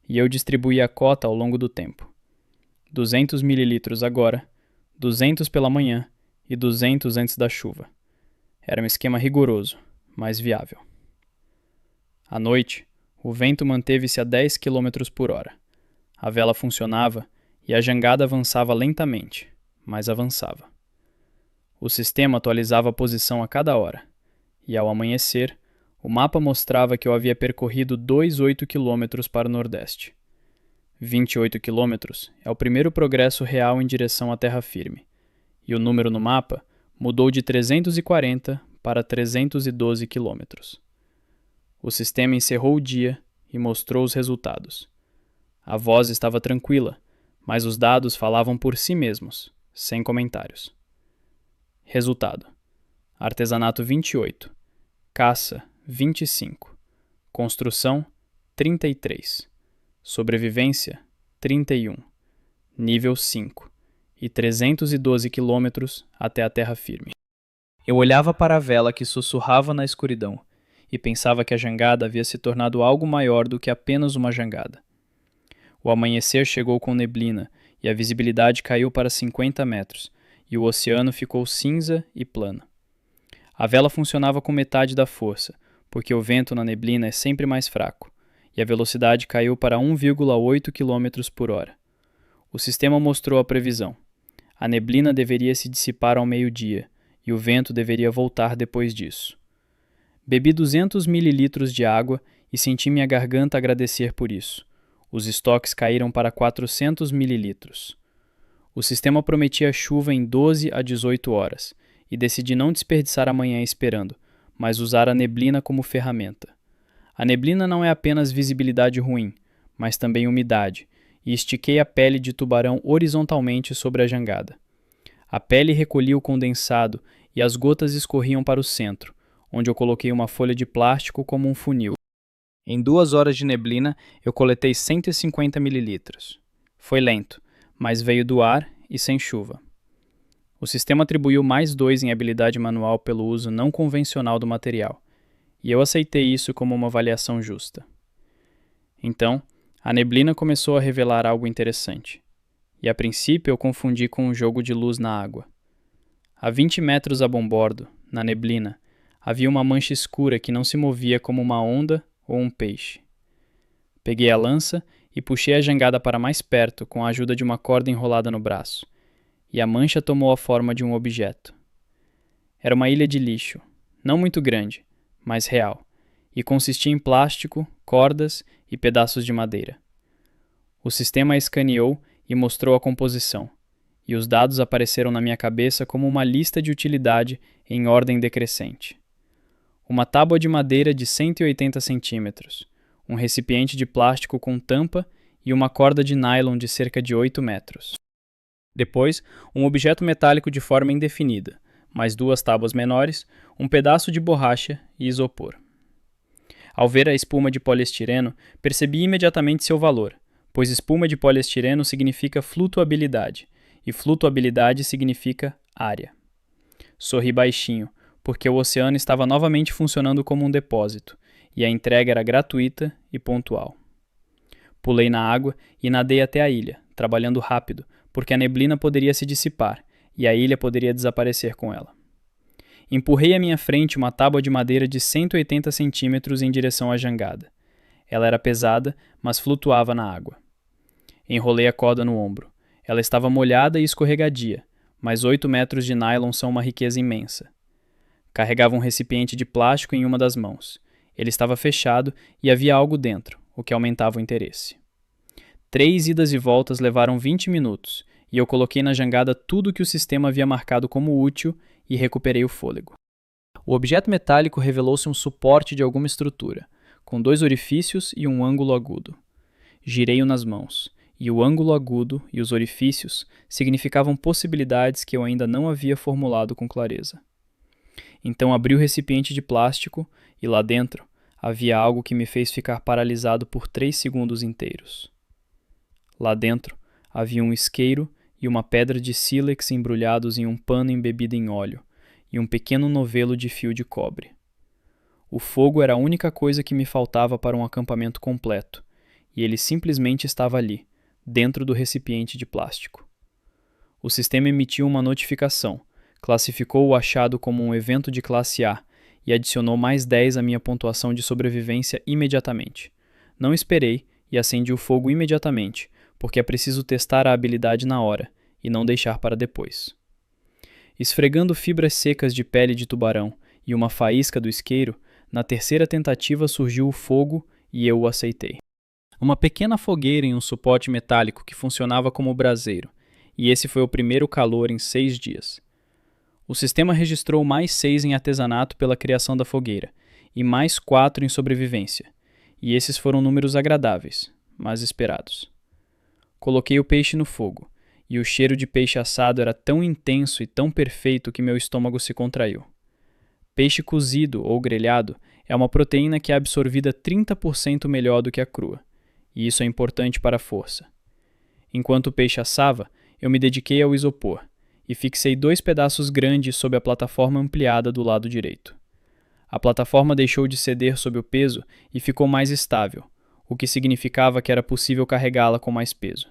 E eu distribuí a cota ao longo do tempo. 200 mililitros agora, 200 pela manhã e 200 antes da chuva. Era um esquema rigoroso, mas viável. À noite, o vento manteve-se a 10 km por hora. A vela funcionava e a jangada avançava lentamente, mas avançava. O sistema atualizava a posição a cada hora, e ao amanhecer, o mapa mostrava que eu havia percorrido 2,8 km para o nordeste. 28 km é o primeiro progresso real em direção à terra firme, e o número no mapa mudou de 340 para 312 km. O sistema encerrou o dia e mostrou os resultados. A voz estava tranquila, mas os dados falavam por si mesmos, sem comentários. Resultado: artesanato 28, caça 25, construção 33, sobrevivência 31, nível 5 e 312 quilômetros até a terra firme. Eu olhava para a vela que sussurrava na escuridão e pensava que a jangada havia se tornado algo maior do que apenas uma jangada. O amanhecer chegou com neblina e a visibilidade caiu para 50 metros, e o oceano ficou cinza e plano. A vela funcionava com metade da força, porque o vento na neblina é sempre mais fraco, e a velocidade caiu para 1,8 km por hora. O sistema mostrou a previsão. A neblina deveria se dissipar ao meio-dia, e o vento deveria voltar depois disso. Bebi 200 mililitros de água e senti minha garganta agradecer por isso. Os estoques caíram para 400 mililitros. O sistema prometia chuva em 12 a 18 horas, e decidi não desperdiçar a manhã esperando, mas usar a neblina como ferramenta. A neblina não é apenas visibilidade ruim, mas também umidade, e estiquei a pele de tubarão horizontalmente sobre a jangada. A pele recolhia o condensado e as gotas escorriam para o centro, onde eu coloquei uma folha de plástico como um funil. Em 2 horas de neblina, eu coletei 150 mililitros. Foi lento, mas veio do ar e sem chuva. O sistema atribuiu mais 2 em habilidade manual pelo uso não convencional do material, e eu aceitei isso como uma avaliação justa. Então, a neblina começou a revelar algo interessante, e a princípio eu confundi com um jogo de luz na água. A 20 metros a bombordo, na neblina, havia uma mancha escura que não se movia como uma onda ou um peixe. Peguei a lança e puxei a jangada para mais perto com a ajuda de uma corda enrolada no braço, e a mancha tomou a forma de um objeto. Era uma ilha de lixo, não muito grande, mas real, e consistia em plástico, cordas e pedaços de madeira. O sistema a escaneou e mostrou a composição, e os dados apareceram na minha cabeça como uma lista de utilidade em ordem decrescente. Uma tábua de madeira de 180 centímetros, um recipiente de plástico com tampa e uma corda de nylon de cerca de 8 metros. Depois, um objeto metálico de forma indefinida, mais 2 tábuas menores, um pedaço de borracha e isopor. Ao ver a espuma de poliestireno, percebi imediatamente seu valor, pois espuma de poliestireno significa flutuabilidade, e flutuabilidade significa área. Sorri baixinho, porque o oceano estava novamente funcionando como um depósito, e a entrega era gratuita e pontual. Pulei na água e nadei até a ilha, trabalhando rápido, porque a neblina poderia se dissipar, e a ilha poderia desaparecer com ela. Empurrei à minha frente uma tábua de madeira de 180 centímetros em direção à jangada. Ela era pesada, mas flutuava na água. Enrolei a corda no ombro. Ela estava molhada e escorregadia, mas 8 metros de nylon são uma riqueza imensa. Carregava um recipiente de plástico em uma das mãos. Ele estava fechado e havia algo dentro, o que aumentava o interesse. 3 idas e voltas levaram 20 minutos, e eu coloquei na jangada tudo que o sistema havia marcado como útil e recuperei o fôlego. O objeto metálico revelou-se um suporte de alguma estrutura, com 2 orifícios e um ângulo agudo. Girei-o nas mãos, e o ângulo agudo e os orifícios significavam possibilidades que eu ainda não havia formulado com clareza. Então abri o recipiente de plástico e lá dentro havia algo que me fez ficar paralisado por 3 segundos inteiros. Lá dentro havia um isqueiro e uma pedra de sílex embrulhados em um pano embebido em óleo e um pequeno novelo de fio de cobre. O fogo era a única coisa que me faltava para um acampamento completo, e ele simplesmente estava ali, dentro do recipiente de plástico. O sistema emitiu uma notificação, classificou o achado como um evento de classe A e adicionou mais 10 à minha pontuação de sobrevivência imediatamente. Não esperei e acendi o fogo imediatamente, porque é preciso testar a habilidade na hora e não deixar para depois. Esfregando fibras secas de pele de tubarão e uma faísca do isqueiro, na terceira tentativa surgiu o fogo e eu o aceitei. Uma pequena fogueira em um suporte metálico que funcionava como braseiro, e esse foi o primeiro calor em 6 dias. O sistema registrou mais 6 em artesanato pela criação da fogueira, e mais 4 em sobrevivência, e esses foram números agradáveis, mas esperados. Coloquei o peixe no fogo, e o cheiro de peixe assado era tão intenso e tão perfeito que meu estômago se contraiu. Peixe cozido ou grelhado é uma proteína que é absorvida 30% melhor do que a crua, e isso é importante para a força. Enquanto o peixe assava, eu me dediquei ao isopor, e fixei 2 pedaços grandes sob a plataforma ampliada do lado direito. A plataforma deixou de ceder sob o peso e ficou mais estável, o que significava que era possível carregá-la com mais peso.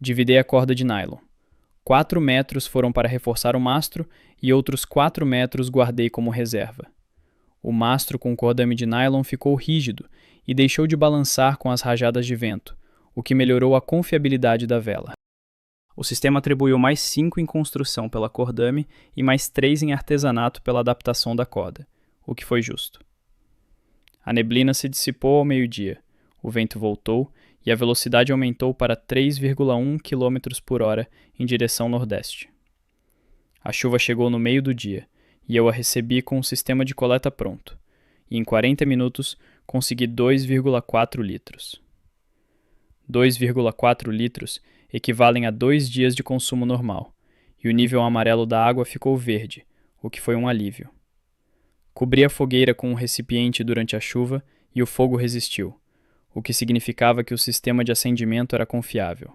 Dividei a corda de nylon. 4 metros foram para reforçar o mastro e outros 4 metros guardei como reserva. O mastro com cordame de nylon ficou rígido e deixou de balançar com as rajadas de vento, o que melhorou a confiabilidade da vela. O sistema atribuiu mais 5 em construção pela cordame e mais 3 em artesanato pela adaptação da corda, o que foi justo. A neblina se dissipou ao meio-dia, o vento voltou e a velocidade aumentou para 3,1 km por hora em direção nordeste. A chuva chegou no meio do dia e eu a recebi com o sistema de coleta pronto, e em 40 minutos consegui 2,4 litros. 2,4 litros equivalem a 2 dias de consumo normal, e o nível amarelo da água ficou verde, o que foi um alívio. Cobri a fogueira com um recipiente durante a chuva e o fogo resistiu, o que significava que o sistema de acendimento era confiável.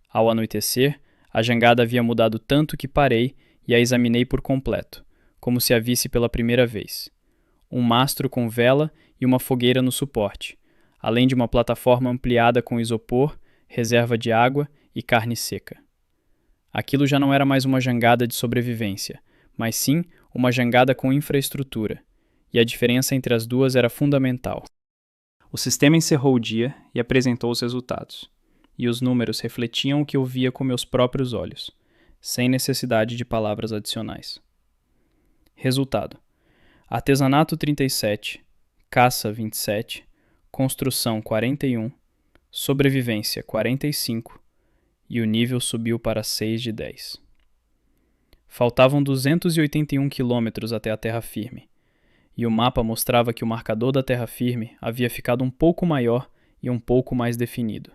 Ao anoitecer, a jangada havia mudado tanto que parei e a examinei por completo, como se a visse pela primeira vez. Um mastro com vela e uma fogueira no suporte, além de uma plataforma ampliada com isopor, reserva de água e carne seca. Aquilo já não era mais uma jangada de sobrevivência, mas sim uma jangada com infraestrutura, e a diferença entre as duas era fundamental. O sistema encerrou o dia e apresentou os resultados, e os números refletiam o que eu via com meus próprios olhos, sem necessidade de palavras adicionais. Resultado: artesanato 37, caça 27, construção 41, sobrevivência 45, e o nível subiu para 6 de 10. Faltavam 281 quilômetros até a terra firme, e o mapa mostrava que o marcador da terra firme havia ficado um pouco maior e um pouco mais definido.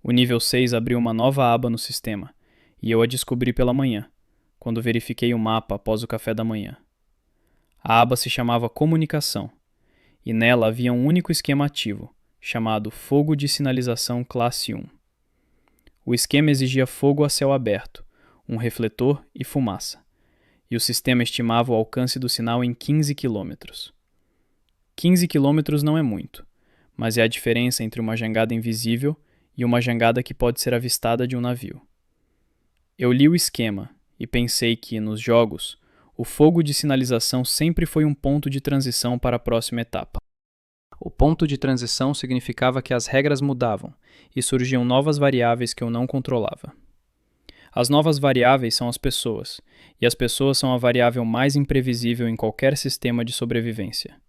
O nível 6 abriu uma nova aba no sistema, e eu a descobri pela manhã, quando verifiquei o mapa após o café da manhã. A aba se chamava Comunicação, e nela havia um único esquema ativo, chamado Fogo de Sinalização Classe 1. O esquema exigia fogo a céu aberto, um refletor e fumaça, e o sistema estimava o alcance do sinal em 15 quilômetros. 15 quilômetros não é muito, mas é a diferença entre uma jangada invisível e uma jangada que pode ser avistada de um navio. Eu li o esquema e pensei que, nos jogos, o fogo de sinalização sempre foi um ponto de transição para a próxima etapa. O ponto de transição significava que as regras mudavam e surgiam novas variáveis que eu não controlava. As novas variáveis são as pessoas, e as pessoas são a variável mais imprevisível em qualquer sistema de sobrevivência.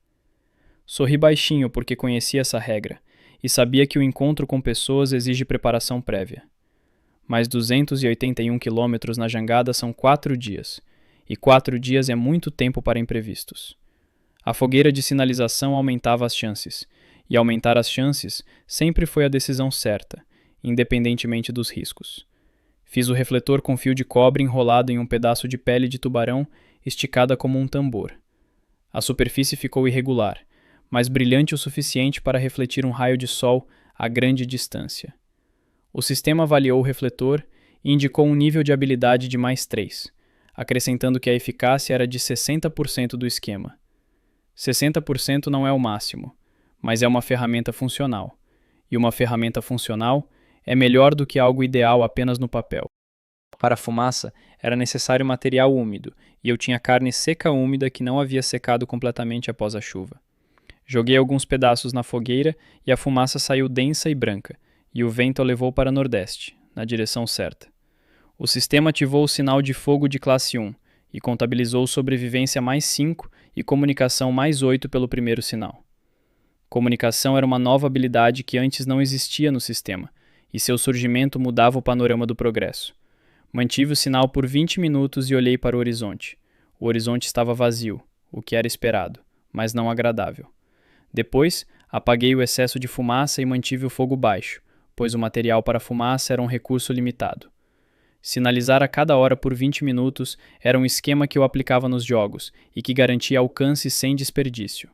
Sorri baixinho porque conhecia essa regra e sabia que o encontro com pessoas exige preparação prévia. Mas 281 quilômetros na jangada são 4 dias, e 4 dias é muito tempo para imprevistos. A fogueira de sinalização aumentava as chances, e aumentar as chances sempre foi a decisão certa, independentemente dos riscos. Fiz o refletor com fio de cobre enrolado em um pedaço de pele de tubarão esticada como um tambor. A superfície ficou irregular, mas brilhante o suficiente para refletir um raio de sol a grande distância. O sistema avaliou o refletor e indicou um nível de habilidade de mais 3, acrescentando que a eficácia era de 60% do esquema. 60% não é o máximo, mas é uma ferramenta funcional. E uma ferramenta funcional é melhor do que algo ideal apenas no papel. Para a fumaça, era necessário material úmido, e eu tinha carne seca úmida que não havia secado completamente após a chuva. Joguei alguns pedaços na fogueira e a fumaça saiu densa e branca, e o vento a levou para nordeste, na direção certa. O sistema ativou o sinal de fogo de classe 1 e contabilizou sobrevivência mais 5 e comunicação mais 8 pelo primeiro sinal. Comunicação era uma nova habilidade que antes não existia no sistema, e seu surgimento mudava o panorama do progresso. Mantive o sinal por 20 minutos e olhei para o horizonte. O horizonte estava vazio, o que era esperado, mas não agradável. Depois, apaguei o excesso de fumaça e mantive o fogo baixo, pois o material para a fumaça era um recurso limitado. Sinalizar a cada hora por 20 minutos era um esquema que eu aplicava nos jogos e que garantia alcance sem desperdício.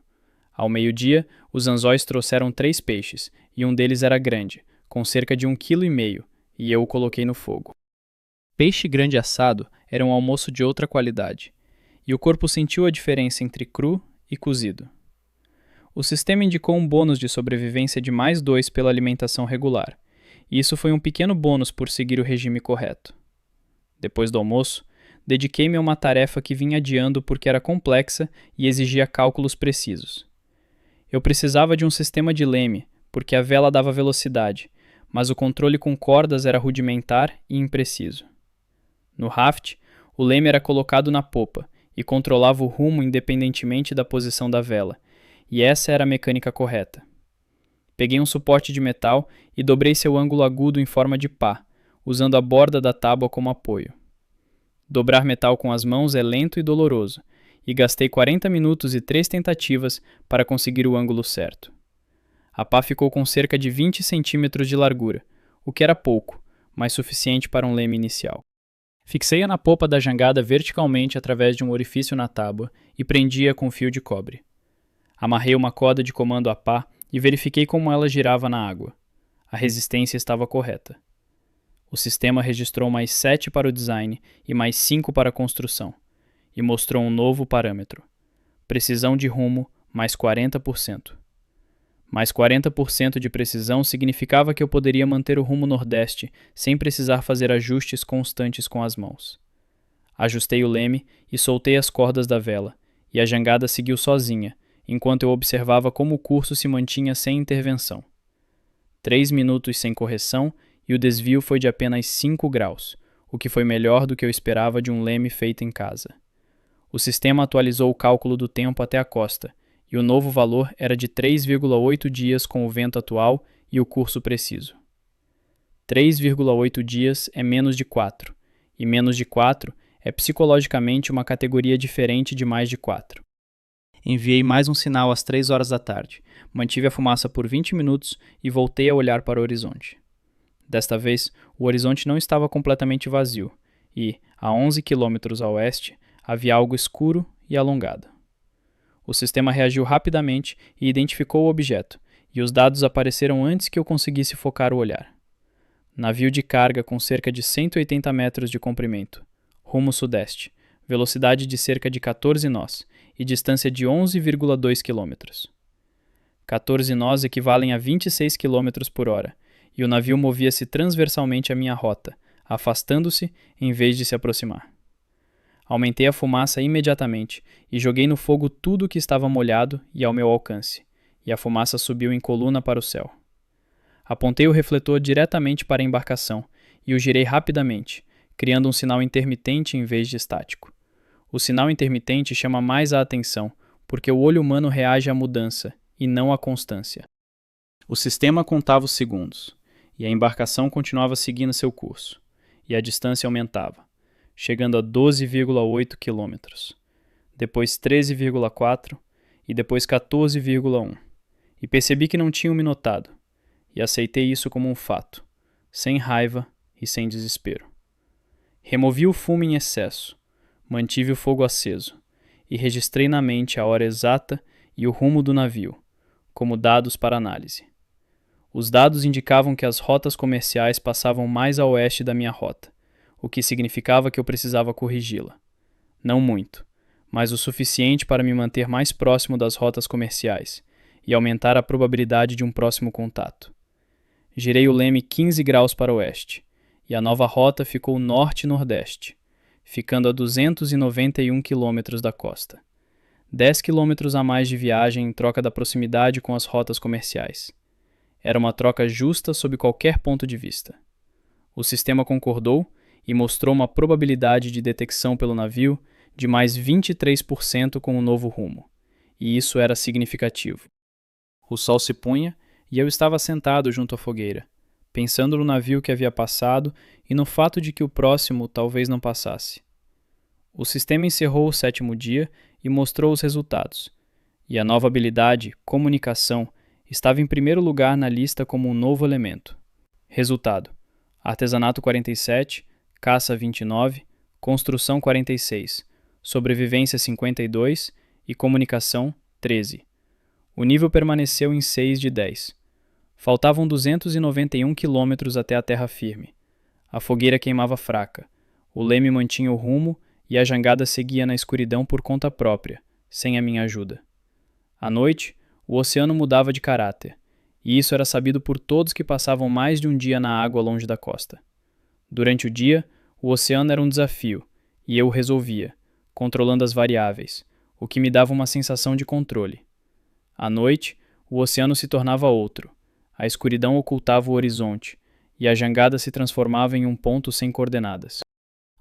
Ao meio-dia, os anzóis trouxeram 3 peixes, e um deles era grande, com cerca de 1,5 kg, e eu o coloquei no fogo. Peixe grande assado era um almoço de outra qualidade, e o corpo sentiu a diferença entre cru e cozido. O sistema indicou um bônus de sobrevivência de mais 2 pela alimentação regular, e isso foi um pequeno bônus por seguir o regime correto. Depois do almoço, dediquei-me a uma tarefa que vinha adiando porque era complexa e exigia cálculos precisos. Eu precisava de um sistema de leme, porque a vela dava velocidade, mas o controle com cordas era rudimentar e impreciso. No raft, o leme era colocado na popa e controlava o rumo independentemente da posição da vela, e essa era a mecânica correta. Peguei um suporte de metal e dobrei seu ângulo agudo em forma de pá, usando a borda da tábua como apoio. Dobrar metal com as mãos é lento e doloroso, e gastei 40 minutos e 3 tentativas para conseguir o ângulo certo. A pá ficou com cerca de 20 centímetros de largura, o que era pouco, mas suficiente para um leme inicial. Fixei-a na popa da jangada verticalmente através de um orifício na tábua e prendi-a com fio de cobre. Amarrei uma corda de comando à pá e verifiquei como ela girava na água. A resistência estava correta. O sistema registrou mais 7 para o design e mais 5 para a construção, e mostrou um novo parâmetro. Precisão de rumo, mais 40%. Mais 40% de precisão significava que eu poderia manter o rumo nordeste sem precisar fazer ajustes constantes com as mãos. Ajustei o leme e soltei as cordas da vela, e a jangada seguiu sozinha, enquanto eu observava como o curso se mantinha sem intervenção. 3 minutos sem correção e o desvio foi de apenas 5 graus, o que foi melhor do que eu esperava de um leme feito em casa. O sistema atualizou o cálculo do tempo até a costa, e o novo valor era de 3,8 dias com o vento atual e o curso preciso. 3,8 dias é menos de 4, e menos de 4 é psicologicamente uma categoria diferente de mais de 4. Enviei mais um sinal às 3 horas da tarde, mantive a fumaça por 20 minutos e voltei a olhar para o horizonte. Desta vez, o horizonte não estava completamente vazio, e, a 11 quilômetros a oeste, havia algo escuro e alongado. O sistema reagiu rapidamente e identificou o objeto, e os dados apareceram antes que eu conseguisse focar o olhar. Navio de carga com cerca de 180 metros de comprimento, rumo sudeste, velocidade de cerca de 14 nós e distância de 11,2 km. 14 nós equivalem a 26 km por hora, e o navio movia-se transversalmente à minha rota, afastando-se em vez de se aproximar. Aumentei a fumaça imediatamente e joguei no fogo tudo o que estava molhado e ao meu alcance, e a fumaça subiu em coluna para o céu. Apontei o refletor diretamente para a embarcação e o girei rapidamente, criando um sinal intermitente em vez de estático. O sinal intermitente chama mais a atenção, porque o olho humano reage à mudança e não à constância. O sistema contava os segundos, e a embarcação continuava seguindo seu curso, e a distância aumentava, chegando a 12,8 km, depois 13,4 e depois 14,1. E percebi que não tinham me notado, e aceitei isso como um fato, sem raiva e sem desespero. Removi o fumo em excesso, mantive o fogo aceso, e registrei na mente a hora exata e o rumo do navio, como dados para análise. Os dados indicavam que as rotas comerciais passavam mais a oeste da minha rota, o que significava que eu precisava corrigi-la. Não muito, mas o suficiente para me manter mais próximo das rotas comerciais e aumentar a probabilidade de um próximo contato. Girei o leme 15 graus para o oeste, e a nova rota ficou norte-nordeste, ficando a 291 quilômetros da costa. 10 quilômetros a mais de viagem em troca da proximidade com as rotas comerciais. Era uma troca justa sob qualquer ponto de vista. O sistema concordou e mostrou uma probabilidade de detecção pelo navio de mais 23% com o novo rumo, e isso era significativo. O sol se punha e eu estava sentado junto à fogueira, pensando no navio que havia passado e no fato de que o próximo talvez não passasse. O sistema encerrou o 7º dia e mostrou os resultados, e a nova habilidade, comunicação, estava em primeiro lugar na lista como um novo elemento. Resultado: artesanato 47, caça 29, construção 46, sobrevivência 52 e comunicação 13. O nível permaneceu em 6 de 10. Faltavam 291 quilômetros até a terra firme. A fogueira queimava fraca, o leme mantinha o rumo e a jangada seguia na escuridão por conta própria, sem a minha ajuda. À noite, o oceano mudava de caráter, e isso era sabido por todos que passavam mais de um dia na água longe da costa. Durante o dia, o oceano era um desafio, e eu o resolvia, controlando as variáveis, o que me dava uma sensação de controle. À noite, o oceano se tornava outro, a escuridão ocultava o horizonte, e a jangada se transformava em um ponto sem coordenadas.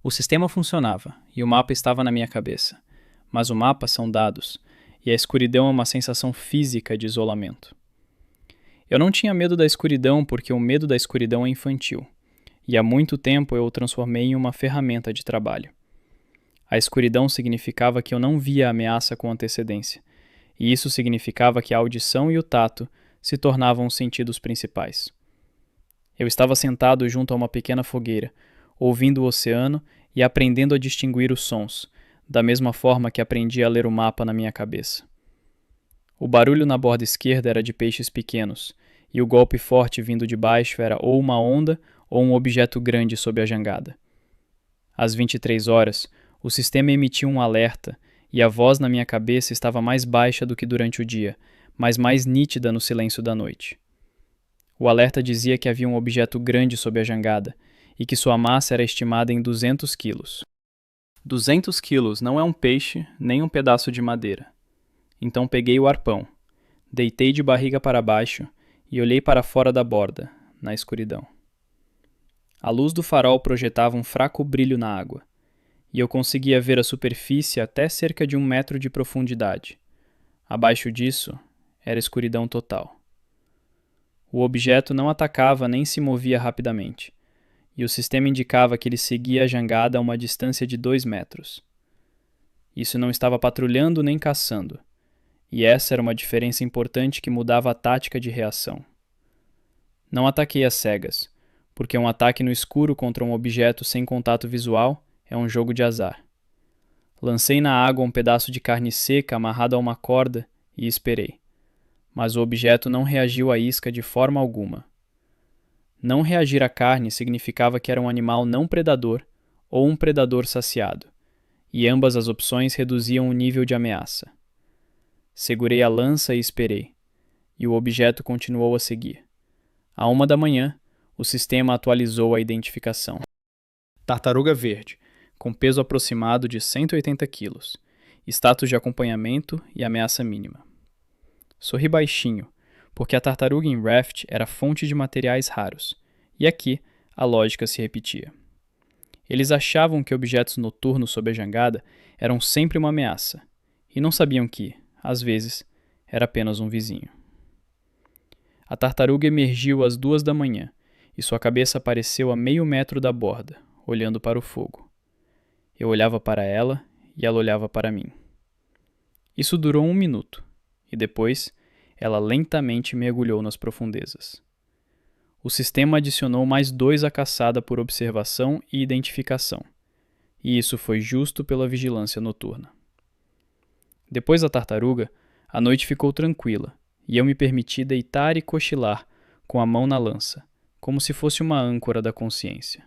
O sistema funcionava, e o mapa estava na minha cabeça. Mas o mapa são dados, e a escuridão é uma sensação física de isolamento. Eu não tinha medo da escuridão porque o medo da escuridão é infantil, e há muito tempo eu o transformei em uma ferramenta de trabalho. A escuridão significava que eu não via a ameaça com antecedência, e isso significava que a audição e o tato se tornavam os sentidos principais. Eu estava sentado junto a uma pequena fogueira, ouvindo o oceano e aprendendo a distinguir os sons, da mesma forma que aprendi a ler o mapa na minha cabeça. O barulho na borda esquerda era de peixes pequenos, e o golpe forte vindo de baixo era ou uma onda ou um objeto grande sob a jangada. Às 23 horas, o sistema emitiu um alerta, e a voz na minha cabeça estava mais baixa do que durante o dia, mas mais nítida no silêncio da noite. O alerta dizia que havia um objeto grande sob a jangada, e que sua massa era estimada em 200 quilos. 200 quilos não é um peixe nem um pedaço de madeira. Então peguei o arpão, deitei de barriga para baixo e olhei para fora da borda, na escuridão. A luz do farol projetava um fraco brilho na água, e eu conseguia ver a superfície até cerca de 1 metro de profundidade. Abaixo disso, era escuridão total. O objeto não atacava nem se movia rapidamente, e o sistema indicava que ele seguia a jangada a uma distância de 2 metros. Isso não estava patrulhando nem caçando, e essa era uma diferença importante que mudava a tática de reação. Não ataquei às cegas, porque um ataque no escuro contra um objeto sem contato visual é um jogo de azar. Lancei na água um pedaço de carne seca amarrado a uma corda e esperei, mas o objeto não reagiu à isca de forma alguma. Não reagir à carne significava que era um animal não predador ou um predador saciado, e ambas as opções reduziam o nível de ameaça. Segurei a lança e esperei, e o objeto continuou a seguir. À 1 da manhã, o sistema atualizou a identificação. Tartaruga verde, com peso aproximado de 180 quilos, status de acompanhamento e ameaça mínima. Sorri baixinho, porque a tartaruga em Raft era fonte de materiais raros, e aqui a lógica se repetia. Eles achavam que objetos noturnos sob a jangada eram sempre uma ameaça, e não sabiam que, às vezes, era apenas um vizinho. A tartaruga emergiu às 2 da manhã, e sua cabeça apareceu a meio metro da borda, olhando para o fogo. Eu olhava para ela, e ela olhava para mim. Isso durou 1 minuto, e depois ela lentamente mergulhou nas profundezas. O sistema adicionou mais 2 à caçada por observação e identificação, e isso foi justo pela vigilância noturna. Depois da tartaruga, a noite ficou tranquila, e eu me permiti deitar e cochilar com a mão na lança, como se fosse uma âncora da consciência.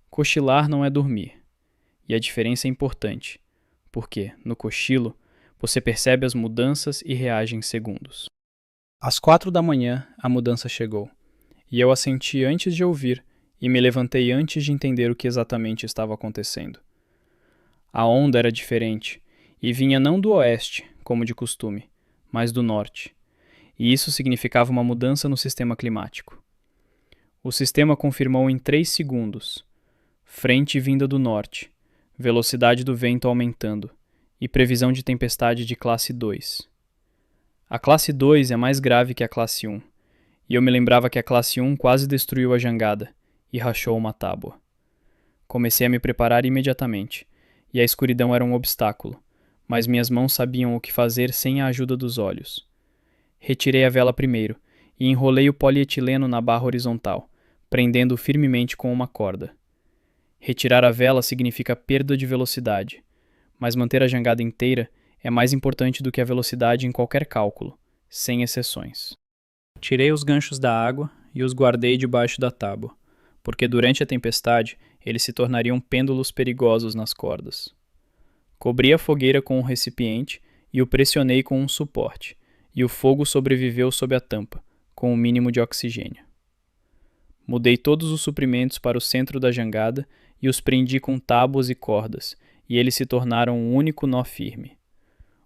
Cochilar não é dormir, e a diferença é importante, porque, no cochilo, você percebe as mudanças e reage em segundos. Às 4 da manhã, a mudança chegou, e eu a senti antes de ouvir e me levantei antes de entender o que exatamente estava acontecendo. A onda era diferente, e vinha não do oeste, como de costume, mas do norte, e isso significava uma mudança no sistema climático. O sistema confirmou em 3 segundos: frente vinda do norte, velocidade do vento aumentando, e previsão de tempestade de classe 2. A classe 2 é mais grave que a classe 1, e eu me lembrava que a classe 1 quase destruiu a jangada e rachou uma tábua. Comecei a me preparar imediatamente, e a escuridão era um obstáculo, mas minhas mãos sabiam o que fazer sem a ajuda dos olhos. Retirei a vela primeiro e enrolei o polietileno na barra horizontal, prendendo-o firmemente com uma corda. Retirar a vela significa perda de velocidade, mas manter a jangada inteira é mais importante do que a velocidade em qualquer cálculo, sem exceções. Tirei os ganchos da água e os guardei debaixo da tábua, porque durante a tempestade eles se tornariam pêndulos perigosos nas cordas. Cobri a fogueira com um recipiente e o pressionei com um suporte, e o fogo sobreviveu sob a tampa, com o mínimo de oxigênio. Mudei todos os suprimentos para o centro da jangada e os prendi com tábuas e cordas, e eles se tornaram um único nó firme.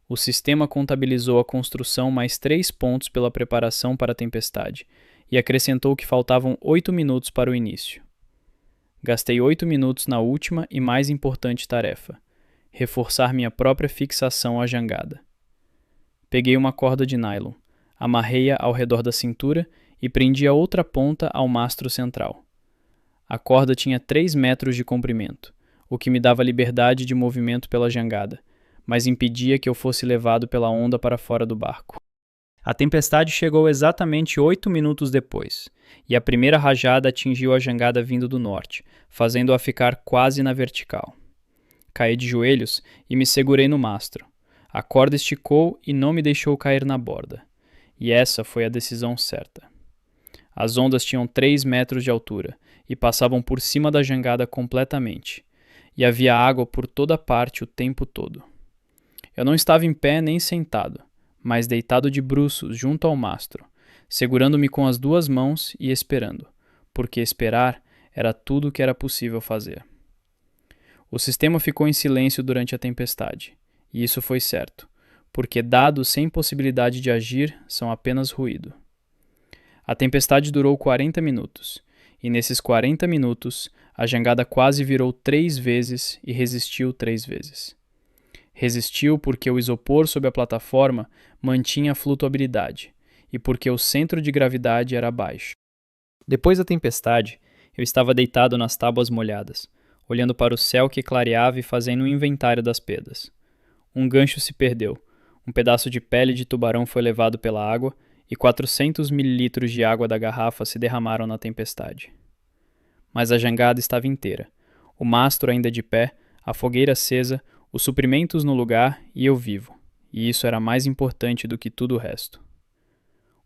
O sistema contabilizou a construção mais 3 pontos pela preparação para a tempestade, e acrescentou que faltavam 8 minutos para o início. Gastei 8 minutos na última e mais importante tarefa: reforçar minha própria fixação à jangada. Peguei uma corda de nylon, amarrei-a ao redor da cintura e prendi a outra ponta ao mastro central. A corda tinha 3 metros de comprimento, o que me dava liberdade de movimento pela jangada, mas impedia que eu fosse levado pela onda para fora do barco. A tempestade chegou exatamente 8 minutos depois, e a primeira rajada atingiu a jangada vindo do norte, fazendo-a ficar quase na vertical. Caí de joelhos e me segurei no mastro. A corda esticou e não me deixou cair na borda. E essa foi a decisão certa. As ondas tinham 3 metros de altura e passavam por cima da jangada completamente, e havia água por toda parte o tempo todo. Eu não estava em pé nem sentado, mas deitado de bruços junto ao mastro, segurando-me com as 2 mãos e esperando, porque esperar era tudo o que era possível fazer. O sistema ficou em silêncio durante a tempestade, e isso foi certo, porque dados sem possibilidade de agir são apenas ruído. A tempestade durou 40 minutos, e nesses 40 minutos a jangada quase virou 3 vezes e resistiu 3 vezes. Resistiu porque o isopor sob a plataforma mantinha a flutuabilidade, e porque o centro de gravidade era baixo. Depois da tempestade, eu estava deitado nas tábuas molhadas, olhando para o céu que clareava e fazendo um inventário das pedras. Um gancho se perdeu, um pedaço de pele de tubarão foi levado pela água e 400 mililitros de água da garrafa se derramaram na tempestade. Mas a jangada estava inteira, o mastro ainda de pé, a fogueira acesa, os suprimentos no lugar e eu vivo, e isso era mais importante do que tudo o resto.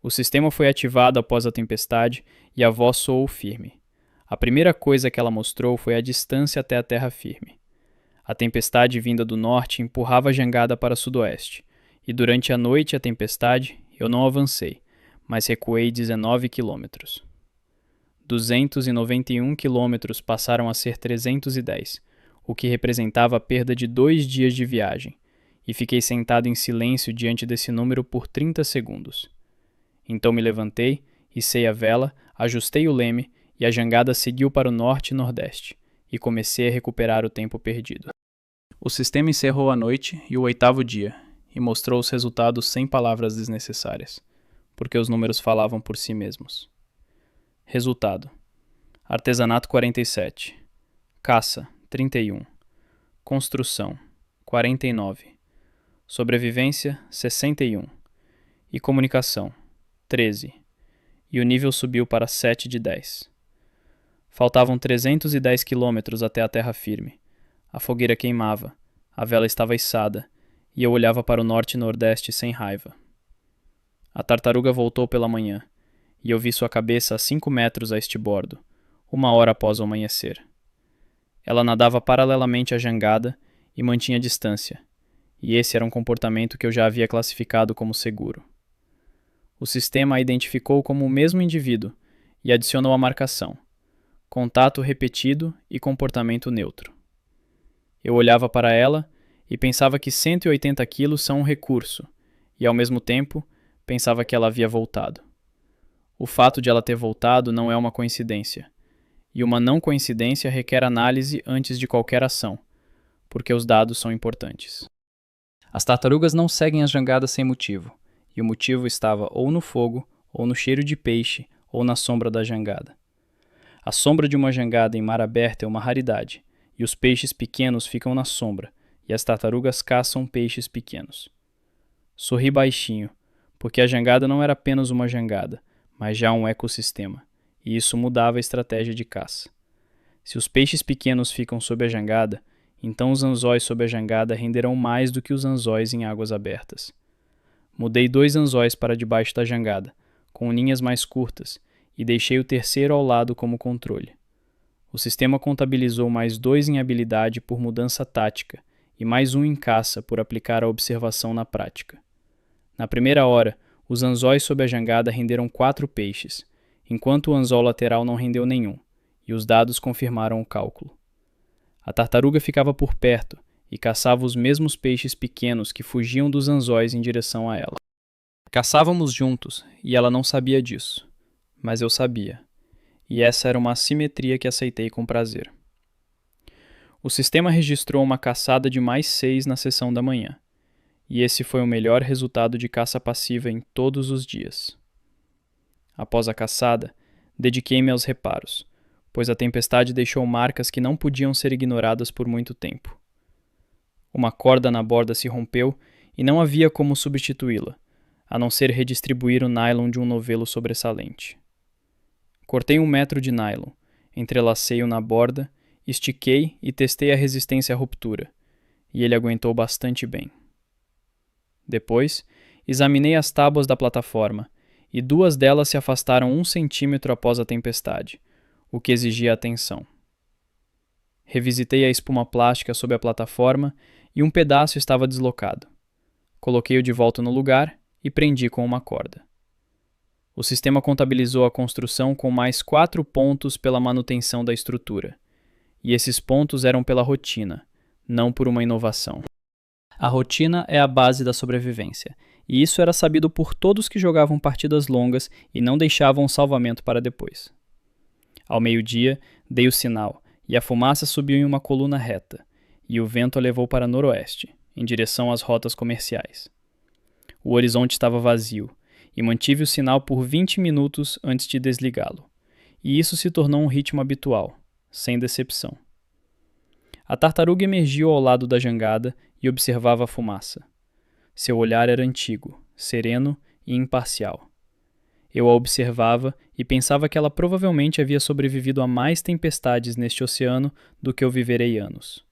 O sistema foi ativado após a tempestade e a voz soou firme. A primeira coisa que ela mostrou foi a distância até a terra firme. A tempestade vinda do norte empurrava a jangada para sudoeste, e durante a noite e a tempestade eu não avancei, mas recuei 19 quilômetros. 291 quilômetros passaram a ser 310, o que representava a perda de 2 dias de viagem, e fiquei sentado em silêncio diante desse número por 30 segundos. Então me levantei, içei a vela, ajustei o leme e a jangada seguiu para o norte e nordeste, e comecei a recuperar o tempo perdido. O sistema encerrou a noite e o 8º dia, e mostrou os resultados sem palavras desnecessárias, porque os números falavam por si mesmos. Resultado: artesanato 47, caça 31, construção 49, sobrevivência 61 e comunicação 13, e o nível subiu para 7 de 10. Faltavam 310 quilômetros até a terra firme. A fogueira queimava, a vela estava içada, e eu olhava para o norte e nordeste sem raiva. A tartaruga voltou pela manhã, e eu vi sua cabeça a 5 metros a estibordo, 1 hora após o amanhecer. Ela nadava paralelamente à jangada e mantinha distância, e esse era um comportamento que eu já havia classificado como seguro. O sistema a identificou como o mesmo indivíduo e adicionou a marcação: contato repetido e comportamento neutro. Eu olhava para ela e pensava que 180 quilos são um recurso, e ao mesmo tempo pensava que ela havia voltado. O fato de ela ter voltado não é uma coincidência, e uma não coincidência requer análise antes de qualquer ação, porque os dados são importantes. As tartarugas não seguem as jangadas sem motivo, e o motivo estava ou no fogo, ou no cheiro de peixe, ou na sombra da jangada. A sombra de uma jangada em mar aberto é uma raridade, e os peixes pequenos ficam na sombra, e as tartarugas caçam peixes pequenos. Sorri baixinho, porque a jangada não era apenas uma jangada, mas já um ecossistema, e isso mudava a estratégia de caça. Se os peixes pequenos ficam sob a jangada, então os anzóis sob a jangada renderão mais do que os anzóis em águas abertas. Mudei 2 anzóis para debaixo da jangada, com linhas mais curtas, e deixei o terceiro ao lado como controle. O sistema contabilizou mais 2 em habilidade por mudança tática, e mais 1 em caça por aplicar a observação na prática. Na primeira hora, os anzóis sob a jangada renderam 4 peixes, enquanto o anzol lateral não rendeu nenhum, e os dados confirmaram o cálculo. A tartaruga ficava por perto e caçava os mesmos peixes pequenos que fugiam dos anzóis em direção a ela. Caçávamos juntos e ela não sabia disso, mas eu sabia, e essa era uma assimetria que aceitei com prazer. O sistema registrou uma caçada de mais 6 na sessão da manhã, e esse foi o melhor resultado de caça passiva em todos os dias. Após a caçada, dediquei-me aos reparos, pois a tempestade deixou marcas que não podiam ser ignoradas por muito tempo. Uma corda na borda se rompeu e não havia como substituí-la, a não ser redistribuir o nylon de um novelo sobressalente. Cortei 1 metro de nylon, entrelacei-o na borda, estiquei e testei a resistência à ruptura, e ele aguentou bastante bem. Depois, examinei as tábuas da plataforma, e 2 delas se afastaram 1 centímetro após a tempestade, o que exigia atenção. Revisitei a espuma plástica sob a plataforma e um pedaço estava deslocado. Coloquei-o de volta no lugar e prendi com uma corda. O sistema contabilizou a construção com mais 4 pontos pela manutenção da estrutura, e esses pontos eram pela rotina, não por uma inovação. A rotina é a base da sobrevivência, e isso era sabido por todos que jogavam partidas longas e não deixavam o salvamento para depois. Ao meio-dia, dei o sinal, e a fumaça subiu em uma coluna reta, e o vento a levou para noroeste, em direção às rotas comerciais. O horizonte estava vazio, e mantive o sinal por 20 minutos antes de desligá-lo, e isso se tornou um ritmo habitual, sem decepção. A tartaruga emergiu ao lado da jangada e observava a fumaça. Seu olhar era antigo, sereno e imparcial. Eu a observava e pensava que ela provavelmente havia sobrevivido a mais tempestades neste oceano do que eu viverei anos.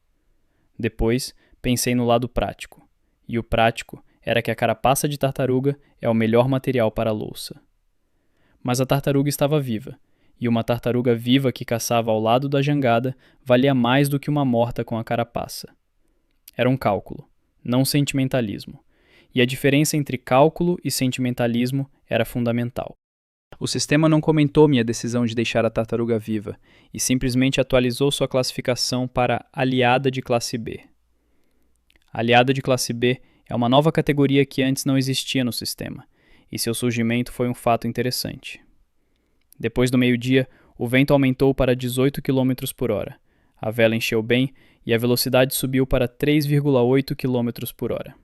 Depois, pensei no lado prático, e o prático era que a carapaça de tartaruga é o melhor material para a louça. Mas a tartaruga estava viva, e uma tartaruga viva que caçava ao lado da jangada valia mais do que uma morta com a carapaça. Era um cálculo, não sentimentalismo, e a diferença entre cálculo e sentimentalismo era fundamental. O sistema não comentou minha decisão de deixar a tartaruga viva e simplesmente atualizou sua classificação para aliada de classe B. Aliada de classe B é uma nova categoria que antes não existia no sistema, e seu surgimento foi um fato interessante. Depois do meio-dia, o vento aumentou para 18 km por hora, a vela encheu bem e a velocidade subiu para 3,8 km por hora.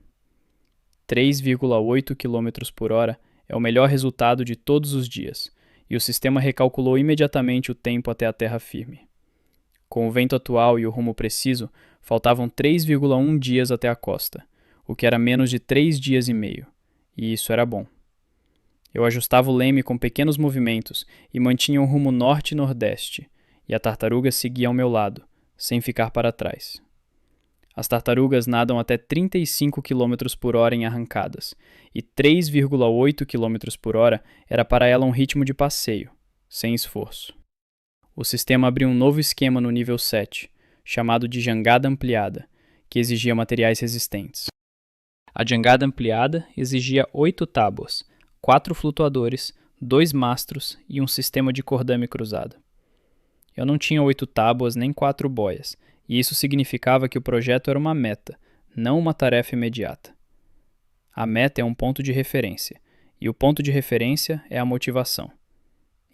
3,8 km por hora é o melhor resultado de todos os dias, e o sistema recalculou imediatamente o tempo até a terra firme. Com o vento atual e o rumo preciso, faltavam 3,1 dias até a costa, o que era menos de 3 dias e meio, e isso era bom. Eu ajustava o leme com pequenos movimentos e mantinha um rumo norte e nordeste, e a tartaruga seguia ao meu lado, sem ficar para trás. As tartarugas nadam até 35 km por hora em arrancadas, e 3,8 km por hora era para ela um ritmo de passeio, sem esforço. O sistema abriu um novo esquema no nível 7, chamado de jangada ampliada, que exigia materiais resistentes. A jangada ampliada exigia 8 tábuas, 4 flutuadores, 2 mastros e um sistema de cordame cruzado. Eu não tinha 8 tábuas nem 4 boias, e isso significava que o projeto era uma meta, não uma tarefa imediata. A meta é um ponto de referência, e o ponto de referência é a motivação.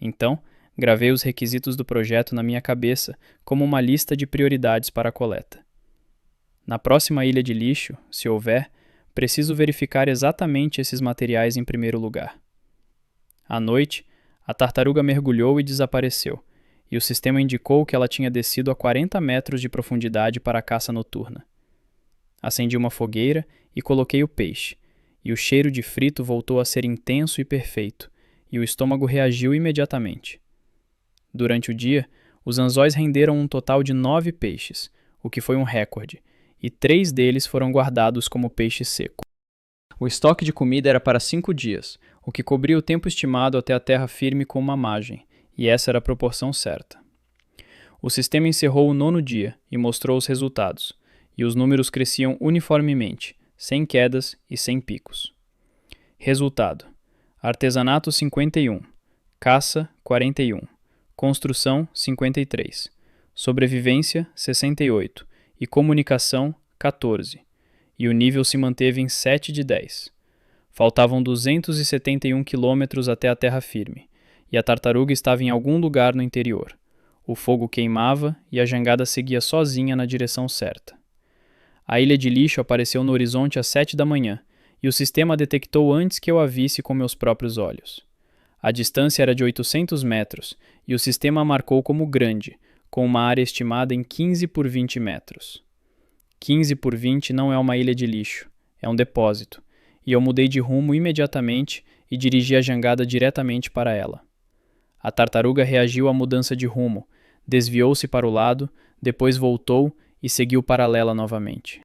Então, gravei os requisitos do projeto na minha cabeça como uma lista de prioridades para a coleta. Na próxima ilha de lixo, se houver, preciso verificar exatamente esses materiais em primeiro lugar. À noite, a tartaruga mergulhou e desapareceu, e o sistema indicou que ela tinha descido a 40 metros de profundidade para a caça noturna. Acendi uma fogueira e coloquei o peixe, e o cheiro de frito voltou a ser intenso e perfeito, e o estômago reagiu imediatamente. Durante o dia, os anzóis renderam um total de 9 peixes, o que foi um recorde, e 3 deles foram guardados como peixe seco. O estoque de comida era para 5 dias, o que cobria o tempo estimado até a terra firme com uma margem, e essa era a proporção certa. O sistema encerrou o 9º dia e mostrou os resultados, e os números cresciam uniformemente, sem quedas e sem picos. Resultado: artesanato 51, caça 41, construção 53, sobrevivência 68 e comunicação 14, e o nível se manteve em 7 de 10. Faltavam 271 quilômetros até a terra firme, e a tartaruga estava em algum lugar no interior. O fogo queimava e a jangada seguia sozinha na direção certa. A ilha de lixo apareceu no horizonte às 7 da manhã, e o sistema a detectou antes que eu a visse com meus próprios olhos. A distância era de 800 metros, e o sistema a marcou como grande, com uma área estimada em 15 por 20 metros. 15 por 20 não é uma ilha de lixo, é um depósito, e eu mudei de rumo imediatamente e dirigi a jangada diretamente para ela. A tartaruga reagiu à mudança de rumo, desviou-se para o lado, depois voltou e seguiu paralela novamente.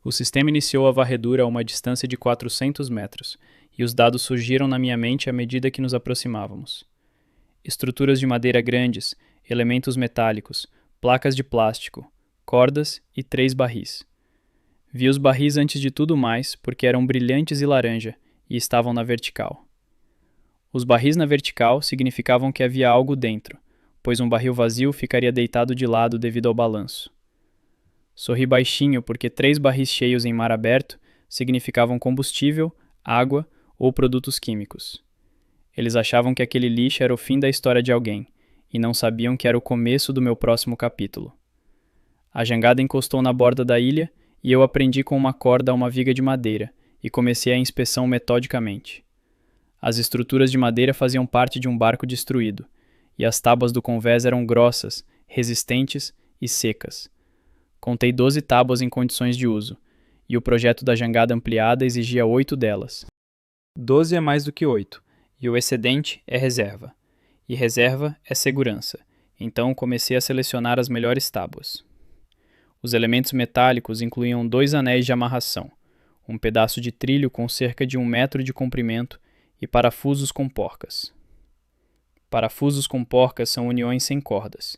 O sistema iniciou a varredura a uma distância de 400 metros, e os dados surgiram na minha mente à medida que nos aproximávamos. Estruturas de madeira grandes, elementos metálicos, placas de plástico, cordas e 3 barris. Vi os barris antes de tudo mais porque eram brilhantes e laranja e estavam na vertical. Os barris na vertical significavam que havia algo dentro, pois um barril vazio ficaria deitado de lado devido ao balanço. Sorri baixinho porque 3 barris cheios em mar aberto significavam combustível, água ou produtos químicos. Eles achavam que aquele lixo era o fim da história de alguém, e não sabiam que era o começo do meu próximo capítulo. A jangada encostou na borda da ilha e eu aprendi com uma corda a uma viga de madeira e comecei a inspeção metodicamente. As estruturas de madeira faziam parte de um barco destruído, e as tábuas do convés eram grossas, resistentes e secas. Contei 12 tábuas em condições de uso, e o projeto da jangada ampliada exigia 8 delas. 12 é mais do que 8, e o excedente é reserva. E reserva é segurança, então comecei a selecionar as melhores tábuas. Os elementos metálicos incluíam 2 anéis de amarração, um pedaço de trilho com cerca de 1 metro de comprimento e parafusos com porcas. Parafusos com porcas são uniões sem cordas,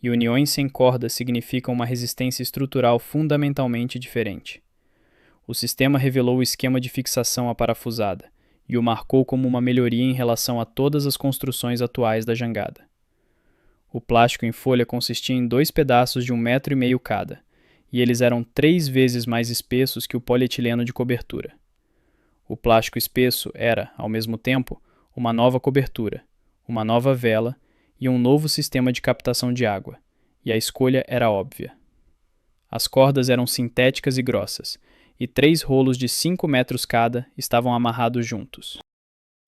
e uniões sem cordas significam uma resistência estrutural fundamentalmente diferente. O sistema revelou o esquema de fixação à parafusada, e o marcou como uma melhoria em relação a todas as construções atuais da jangada. O plástico em folha consistia em 2 pedaços de 1,5 metro cada, e eles eram 3 vezes mais espessos que o polietileno de cobertura. O plástico espesso era, ao mesmo tempo, uma nova cobertura, uma nova vela e um novo sistema de captação de água, e a escolha era óbvia. As cordas eram sintéticas e grossas, e 3 rolos de 5 metros cada estavam amarrados juntos.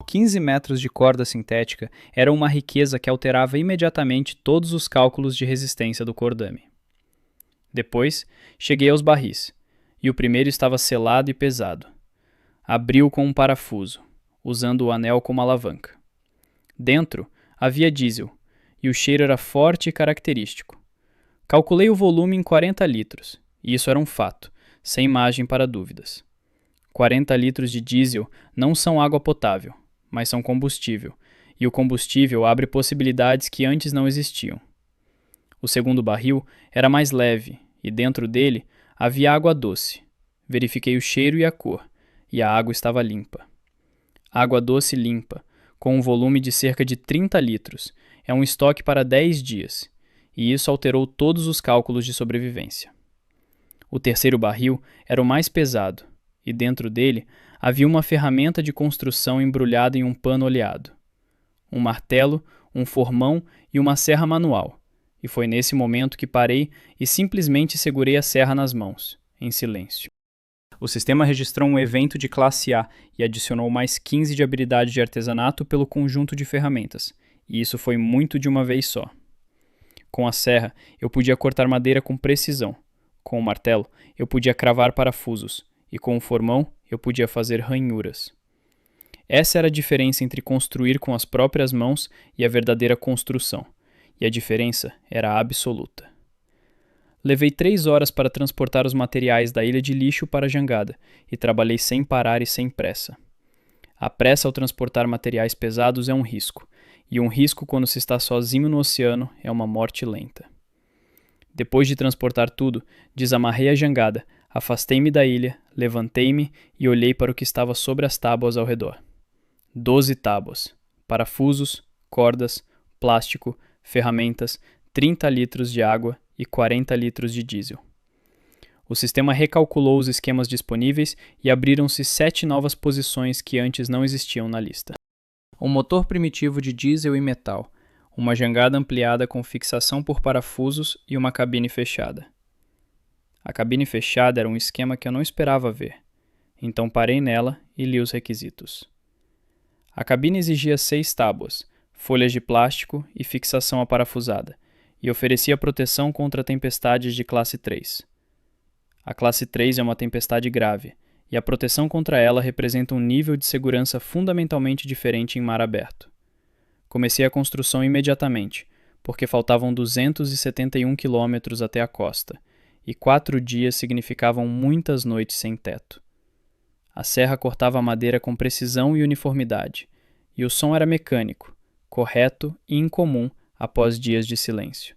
15 metros de corda sintética era uma riqueza que alterava imediatamente todos os cálculos de resistência do cordame. Depois, cheguei aos barris, e o primeiro estava selado e pesado. Abri-o com um parafuso, usando o anel como alavanca. Dentro, havia diesel, e o cheiro era forte e característico. Calculei o volume em 40 litros, e isso era um fato, sem margem para dúvidas. 40 litros de diesel não são água potável, mas são combustível, e o combustível abre possibilidades que antes não existiam. O segundo barril era mais leve, e dentro dele havia água doce, verifiquei o cheiro e a cor, e a água estava limpa. Água doce limpa, com um volume de cerca de 30 litros, é um estoque para 10 dias, e isso alterou todos os cálculos de sobrevivência. O terceiro barril era o mais pesado, e dentro dele havia uma ferramenta de construção embrulhada em um pano oleado. Um martelo, um formão e uma serra manual, e foi nesse momento que parei e simplesmente segurei a serra nas mãos, em silêncio. O sistema registrou um evento de classe A e adicionou mais 15 de habilidade de artesanato pelo conjunto de ferramentas, e isso foi muito de uma vez só. Com a serra, eu podia cortar madeira com precisão. Com o martelo, eu podia cravar parafusos, e com o formão, eu podia fazer ranhuras. Essa era a diferença entre construir com as próprias mãos e a verdadeira construção, e a diferença era absoluta. Levei 3 horas para transportar os materiais da ilha de lixo para a jangada, e trabalhei sem parar e sem pressa. A pressa ao transportar materiais pesados é um risco, e um risco quando se está sozinho no oceano é uma morte lenta. Depois de transportar tudo, desamarrei a jangada, afastei-me da ilha, levantei-me e olhei para o que estava sobre as tábuas ao redor. 12 tábuas, parafusos, cordas, plástico, ferramentas, 30 litros de água e 40 litros de diesel. O sistema recalculou os esquemas disponíveis e abriram-se 7 novas posições que antes não existiam na lista. Um motor primitivo de diesel e metal, uma jangada ampliada com fixação por parafusos e uma cabine fechada. A cabine fechada era um esquema que eu não esperava ver, então parei nela e li os requisitos. A cabine exigia 6 tábuas, folhas de plástico e fixação aparafusada, e oferecia proteção contra tempestades de classe 3. A classe 3 é uma tempestade grave, e a proteção contra ela representa um nível de segurança fundamentalmente diferente em mar aberto. Comecei a construção imediatamente, porque faltavam 271 quilômetros até a costa, e 4 dias significavam muitas noites sem teto. A serra cortava a madeira com precisão e uniformidade, e o som era mecânico, correto e incomum após dias de silêncio.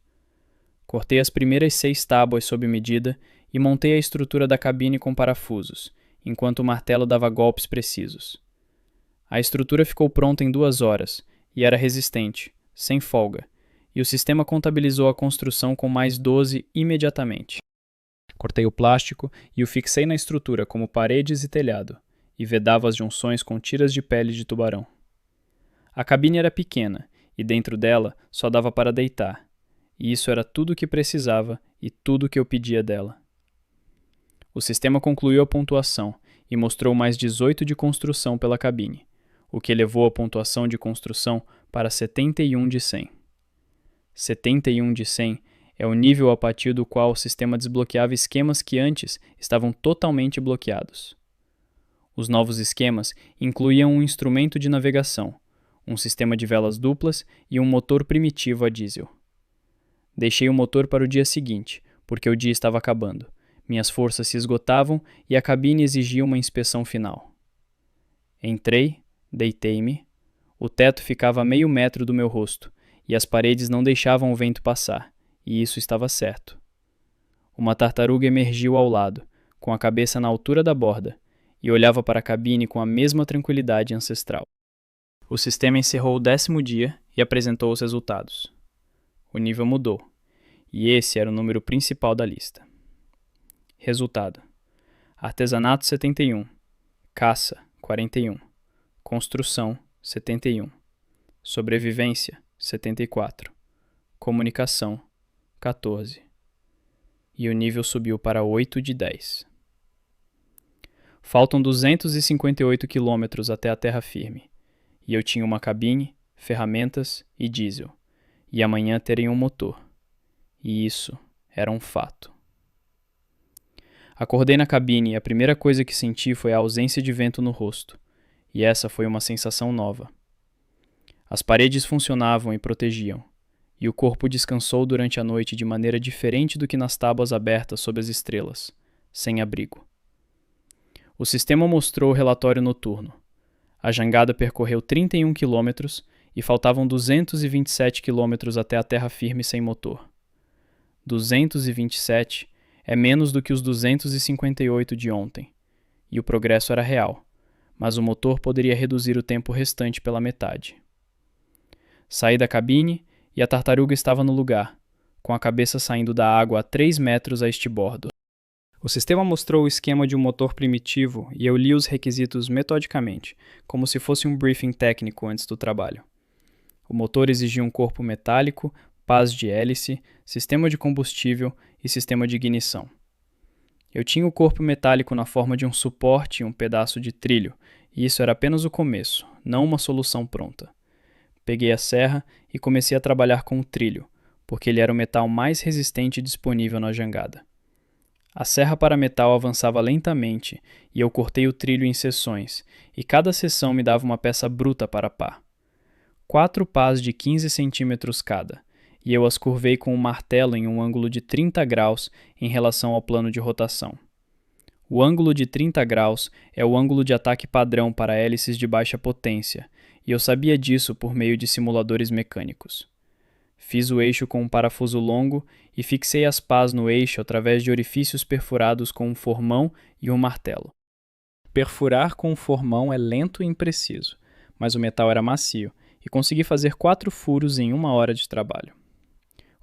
Cortei as primeiras 6 tábuas sob medida e montei a estrutura da cabine com parafusos, enquanto o martelo dava golpes precisos. A estrutura ficou pronta em 2 horas, e era resistente, sem folga, e o sistema contabilizou a construção com mais 12 imediatamente. Cortei o plástico e o fixei na estrutura como paredes e telhado, e vedava as junções com tiras de pele de tubarão. A cabine era pequena, e dentro dela só dava para deitar, e isso era tudo o que precisava e tudo o que eu pedia dela. O sistema concluiu a pontuação e mostrou mais 18 de construção pela cabine, o que elevou a pontuação de construção para 71 de 100. 71 de 100 é o nível a partir do qual o sistema desbloqueava esquemas que antes estavam totalmente bloqueados. Os novos esquemas incluíam um instrumento de navegação, um sistema de velas duplas e um motor primitivo a diesel. Deixei o motor para o dia seguinte, porque o dia estava acabando. Minhas forças se esgotavam e a cabine exigia uma inspeção final. Entrei, deitei-me. O teto ficava a meio metro do meu rosto, e as paredes não deixavam o vento passar, e isso estava certo. Uma tartaruga emergiu ao lado, com a cabeça na altura da borda, e olhava para a cabine com a mesma tranquilidade ancestral. O sistema encerrou o 10º dia e apresentou os resultados. O nível mudou, e esse era o número principal da lista. Resultado: artesanato 71, caça 41, construção 71, sobrevivência 74, comunicação 14, e o nível subiu para 8 de 10. Faltam 258 quilômetros até a terra firme, e eu tinha uma cabine, ferramentas e diesel, e amanhã terei um motor. E isso era um fato. Acordei na cabine e a primeira coisa que senti foi a ausência de vento no rosto, e essa foi uma sensação nova. As paredes funcionavam e protegiam, e o corpo descansou durante a noite de maneira diferente do que nas tábuas abertas sob as estrelas, sem abrigo. O sistema mostrou o relatório noturno. A jangada percorreu 31 quilômetros e faltavam 227 quilômetros até a terra firme sem motor. 227 É menos do que os 258 de ontem. E o progresso era real, mas o motor poderia reduzir o tempo restante pela metade. Saí da cabine e a tartaruga estava no lugar, com a cabeça saindo da água a 3 metros a este bordo. O sistema mostrou o esquema de um motor primitivo e eu li os requisitos metodicamente, como se fosse um briefing técnico antes do trabalho. O motor exigia um corpo metálico, pás de hélice, sistema de combustível e sistema de ignição. Eu tinha o corpo metálico na forma de um suporte e um pedaço de trilho, e isso era apenas o começo, não uma solução pronta. Peguei a serra e comecei a trabalhar com o trilho, porque ele era o metal mais resistente disponível na jangada. A serra para metal avançava lentamente e eu cortei o trilho em seções, e cada seção me dava uma peça bruta para pá. 4 pás de 15 centímetros cada, e eu as curvei com um martelo em um ângulo de 30 graus em relação ao plano de rotação. O ângulo de 30 graus é o ângulo de ataque padrão para hélices de baixa potência, e eu sabia disso por meio de simuladores mecânicos. Fiz o eixo com um parafuso longo e fixei as pás no eixo através de orifícios perfurados com um formão e um martelo. Perfurar com um formão é lento e impreciso, mas o metal era macio e consegui fazer 4 furos em 1 hora de trabalho.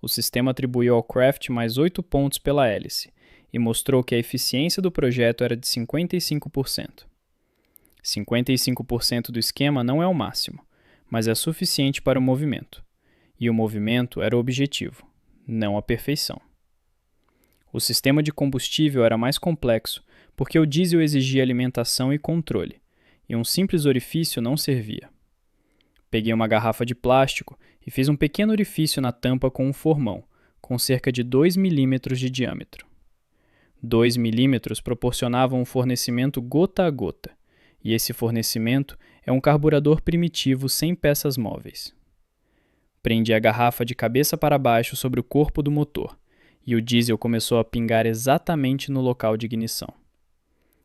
O sistema atribuiu ao Craft mais 8 pontos pela hélice e mostrou que a eficiência do projeto era de 55%. 55% do esquema não é o máximo, mas é suficiente para o movimento. E o movimento era o objetivo, não a perfeição. O sistema de combustível era mais complexo, porque o diesel exigia alimentação e controle, e um simples orifício não servia. Peguei uma garrafa de plástico e fiz um pequeno orifício na tampa com um formão, com cerca de 2 milímetros de diâmetro. 2 milímetros proporcionavam um fornecimento gota a gota, e esse fornecimento é um carburador primitivo sem peças móveis. Prendi a garrafa de cabeça para baixo sobre o corpo do motor, e o diesel começou a pingar exatamente no local de ignição.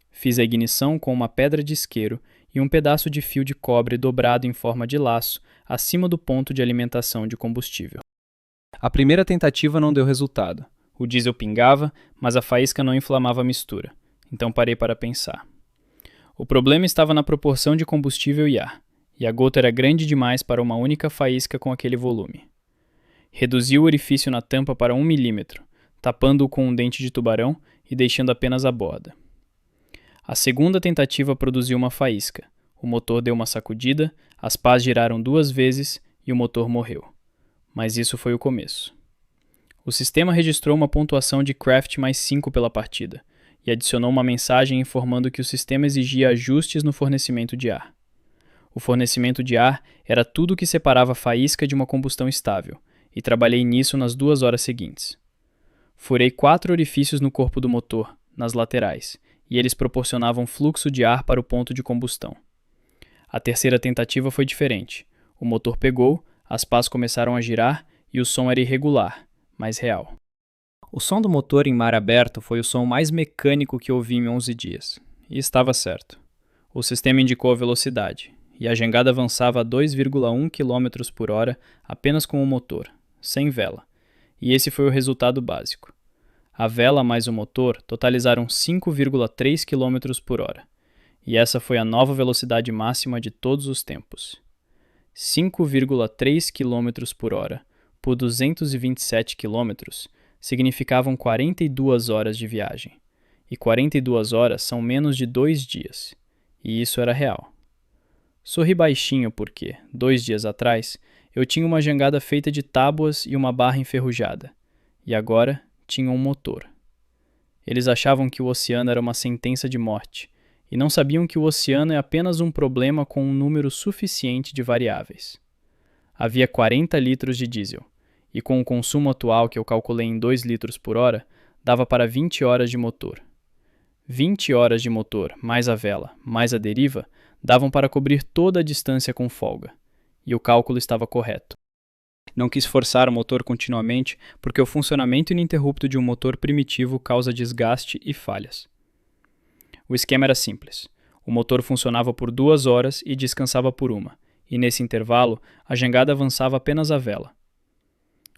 Fiz a ignição com uma pedra de isqueiro e um pedaço de fio de cobre dobrado em forma de laço acima do ponto de alimentação de combustível. A primeira tentativa não deu resultado. O diesel pingava, mas a faísca não inflamava a mistura, então parei para pensar. O problema estava na proporção de combustível e ar, e a gota era grande demais para uma única faísca com aquele volume. Reduzi o orifício na tampa para 1 milímetro, tapando-o com um dente de tubarão e deixando apenas a borda. A segunda tentativa produziu uma faísca. O motor deu uma sacudida, as pás giraram 2 vezes e o motor morreu. Mas isso foi o começo. O sistema registrou uma pontuação de Craft mais 5 pela partida e adicionou uma mensagem informando que o sistema exigia ajustes no fornecimento de ar. O fornecimento de ar era tudo o que separava a faísca de uma combustão estável, e trabalhei nisso nas 2 horas seguintes. Furei 4 orifícios no corpo do motor, nas laterais, e eles proporcionavam fluxo de ar para o ponto de combustão. A terceira tentativa foi diferente. O motor pegou, as pás começaram a girar e o som era irregular, mas real. O som do motor em mar aberto foi o som mais mecânico que ouvi em 11 dias, e estava certo. O sistema indicou a velocidade, e a jangada avançava a 2,1 km por hora apenas com o motor, sem vela, e esse foi o resultado básico. A vela mais o motor totalizaram 5,3 km por hora, e essa foi a nova velocidade máxima de todos os tempos. 5,3 km por hora por 227 km significavam 42 horas de viagem, e 42 horas são menos de 2 dias, e isso era real. Sorri baixinho porque, 2 dias atrás, eu tinha uma jangada feita de tábuas e uma barra enferrujada, e agora tinha um motor. Eles achavam que o oceano era uma sentença de morte, e não sabiam que o oceano é apenas um problema com um número suficiente de variáveis. Havia 40 litros de diesel, e com o consumo atual que eu calculei em 2 litros por hora, dava para 20 horas de motor. 20 horas de motor, mais a vela, mais a deriva, davam para cobrir toda a distância com folga, e o cálculo estava correto. Não quis forçar o motor continuamente, porque o funcionamento ininterrupto de um motor primitivo causa desgaste e falhas. O esquema era simples. O motor funcionava por 2 horas e descansava por 1, e nesse intervalo, a jangada avançava apenas a vela.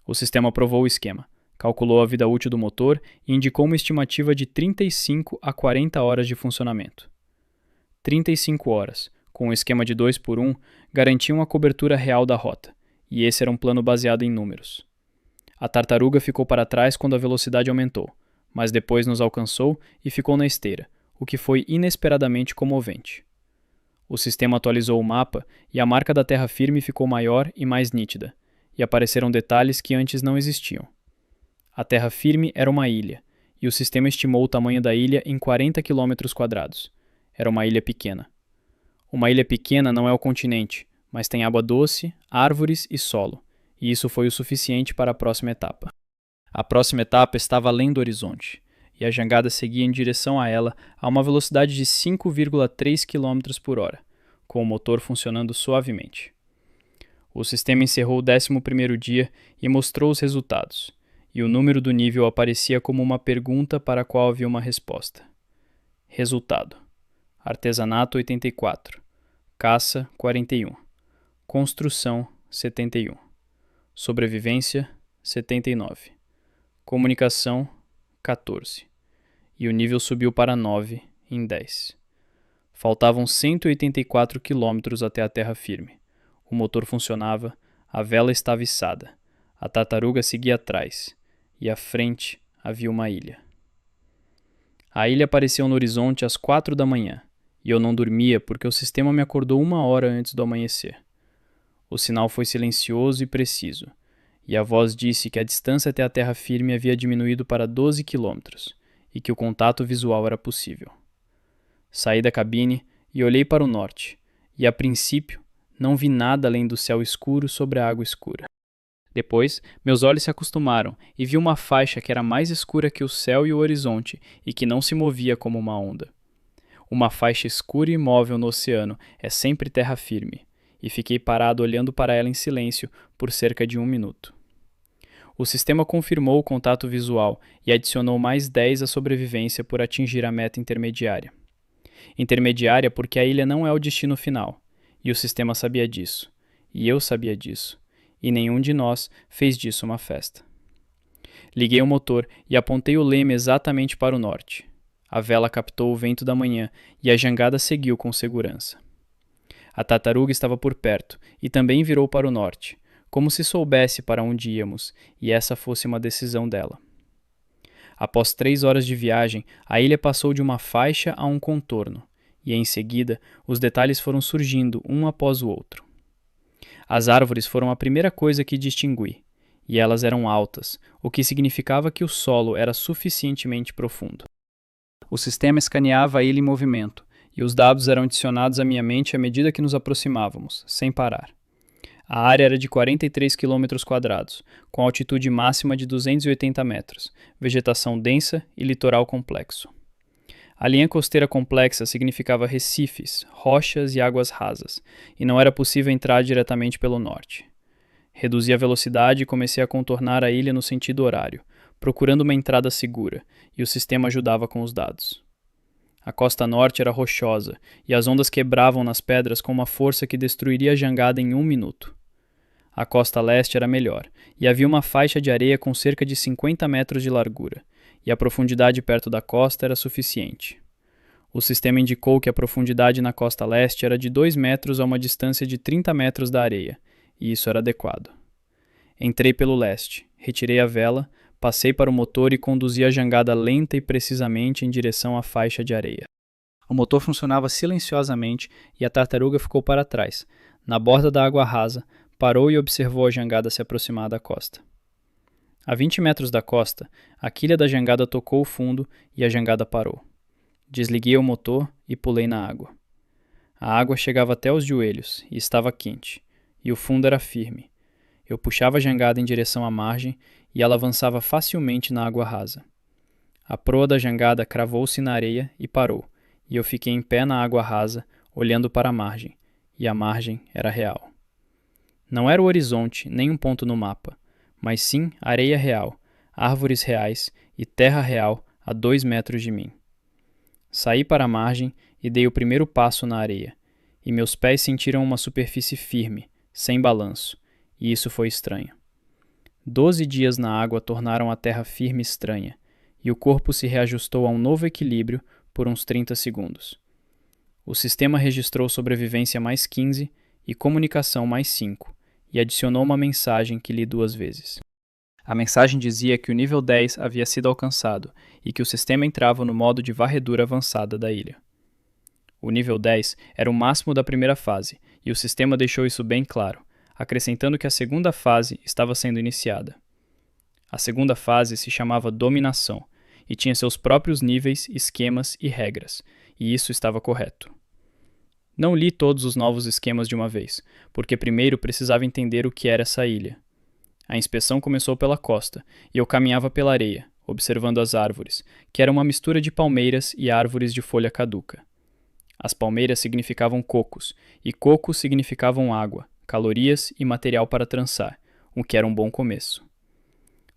O sistema aprovou o esquema, calculou a vida útil do motor e indicou uma estimativa de 35 a 40 horas de funcionamento. 35 horas, com um esquema de 2 por 1, garantiam a cobertura real da rota, e esse era um plano baseado em números. A tartaruga ficou para trás quando a velocidade aumentou, mas depois nos alcançou e ficou na esteira, o que foi inesperadamente comovente. O sistema atualizou o mapa e a marca da terra firme ficou maior e mais nítida, e apareceram detalhes que antes não existiam. A terra firme era uma ilha, e o sistema estimou o tamanho da ilha em 40 km². Era uma ilha pequena. Uma ilha pequena não é o continente, mas tem água doce, árvores e solo, e isso foi o suficiente para a próxima etapa. A próxima etapa estava além do horizonte, e a jangada seguia em direção a ela a uma velocidade de 5,3 km/h, com o motor funcionando suavemente. O sistema encerrou o 11º dia e mostrou os resultados, e o número do nível aparecia como uma pergunta para a qual havia uma resposta. Resultado: artesanato 84, caça 41, construção 71, sobrevivência 79, comunicação 14, e o nível subiu para 9 em 10. Faltavam 184 quilômetros até a terra firme. O motor funcionava, a vela estava içada, a tartaruga seguia atrás, e à frente havia uma ilha. A ilha apareceu no horizonte às 4 da manhã, e eu não dormia porque o sistema me acordou 1 hora antes do amanhecer. O sinal foi silencioso e preciso, e a voz disse que a distância até a terra firme havia diminuído para 12 quilômetros, e que o contato visual era possível. Saí da cabine e olhei para o norte, e a princípio não vi nada além do céu escuro sobre a água escura. Depois, meus olhos se acostumaram e vi uma faixa que era mais escura que o céu e o horizonte e que não se movia como uma onda. Uma faixa escura e imóvel no oceano é sempre terra firme, e fiquei parado olhando para ela em silêncio por cerca de 1 minuto. O sistema confirmou o contato visual e adicionou mais 10 à sobrevivência por atingir a meta intermediária. Intermediária porque a ilha não é o destino final, e o sistema sabia disso, e eu sabia disso, e nenhum de nós fez disso uma festa. Liguei o motor e apontei o leme exatamente para o norte. A vela captou o vento da manhã e a jangada seguiu com segurança. A tartaruga estava por perto e também virou para o norte, como se soubesse para onde íamos e essa fosse uma decisão dela. Após 3 horas de viagem, a ilha passou de uma faixa a um contorno, e em seguida os detalhes foram surgindo um após o outro. As árvores foram a primeira coisa que distingui, e elas eram altas, o que significava que o solo era suficientemente profundo. O sistema escaneava a ilha em movimento, e os dados eram adicionados à minha mente à medida que nos aproximávamos, sem parar. A área era de 43 km², com altitude máxima de 280 metros, vegetação densa e litoral complexo. A linha costeira complexa significava recifes, rochas e águas rasas, e não era possível entrar diretamente pelo norte. Reduzi a velocidade e comecei a contornar a ilha no sentido horário, procurando uma entrada segura, e o sistema ajudava com os dados. A costa norte era rochosa, e as ondas quebravam nas pedras com uma força que destruiria a jangada em 1 minuto. A costa leste era melhor, e havia uma faixa de areia com cerca de 50 metros de largura, e a profundidade perto da costa era suficiente. O sistema indicou que a profundidade na costa leste era de 2 metros a uma distância de 30 metros da areia, e isso era adequado. Entrei pelo leste, retirei a vela, passei para o motor e conduzi a jangada lenta e precisamente em direção à faixa de areia. O motor funcionava silenciosamente e a tartaruga ficou para trás, na borda da água rasa, parou e observou a jangada se aproximar da costa. A 20 metros da costa, a quilha da jangada tocou o fundo e a jangada parou. Desliguei o motor e pulei na água. A água chegava até os joelhos e estava quente, e o fundo era firme. Eu puxava a jangada em direção à margem e ela avançava facilmente na água rasa. A proa da jangada cravou-se na areia e parou, e eu fiquei em pé na água rasa, olhando para a margem, e a margem era real. Não era o horizonte, nem um ponto no mapa, mas sim areia real, árvores reais e terra real a 2 metros de mim. Saí para a margem e dei o primeiro passo na areia, e meus pés sentiram uma superfície firme, sem balanço, e isso foi estranho. 12 dias na água tornaram a terra firme e estranha, e o corpo se reajustou a um novo equilíbrio por uns 30 segundos. O sistema registrou sobrevivência mais 15 e comunicação mais 5, e adicionou uma mensagem que li 2 vezes. A mensagem dizia que o nível 10 havia sido alcançado e que o sistema entrava no modo de varredura avançada da ilha. O nível 10 era o máximo da primeira fase, e o sistema deixou isso bem claro, acrescentando que a segunda fase estava sendo iniciada. A segunda fase se chamava Dominação, e tinha seus próprios níveis, esquemas e regras, e isso estava correto. Não li todos os novos esquemas de uma vez, porque primeiro precisava entender o que era essa ilha. A inspeção começou pela costa, e eu caminhava pela areia, observando as árvores, que eram uma mistura de palmeiras e árvores de folha caduca. As palmeiras significavam cocos, e cocos significavam água, calorias e material para trançar, o que era um bom começo.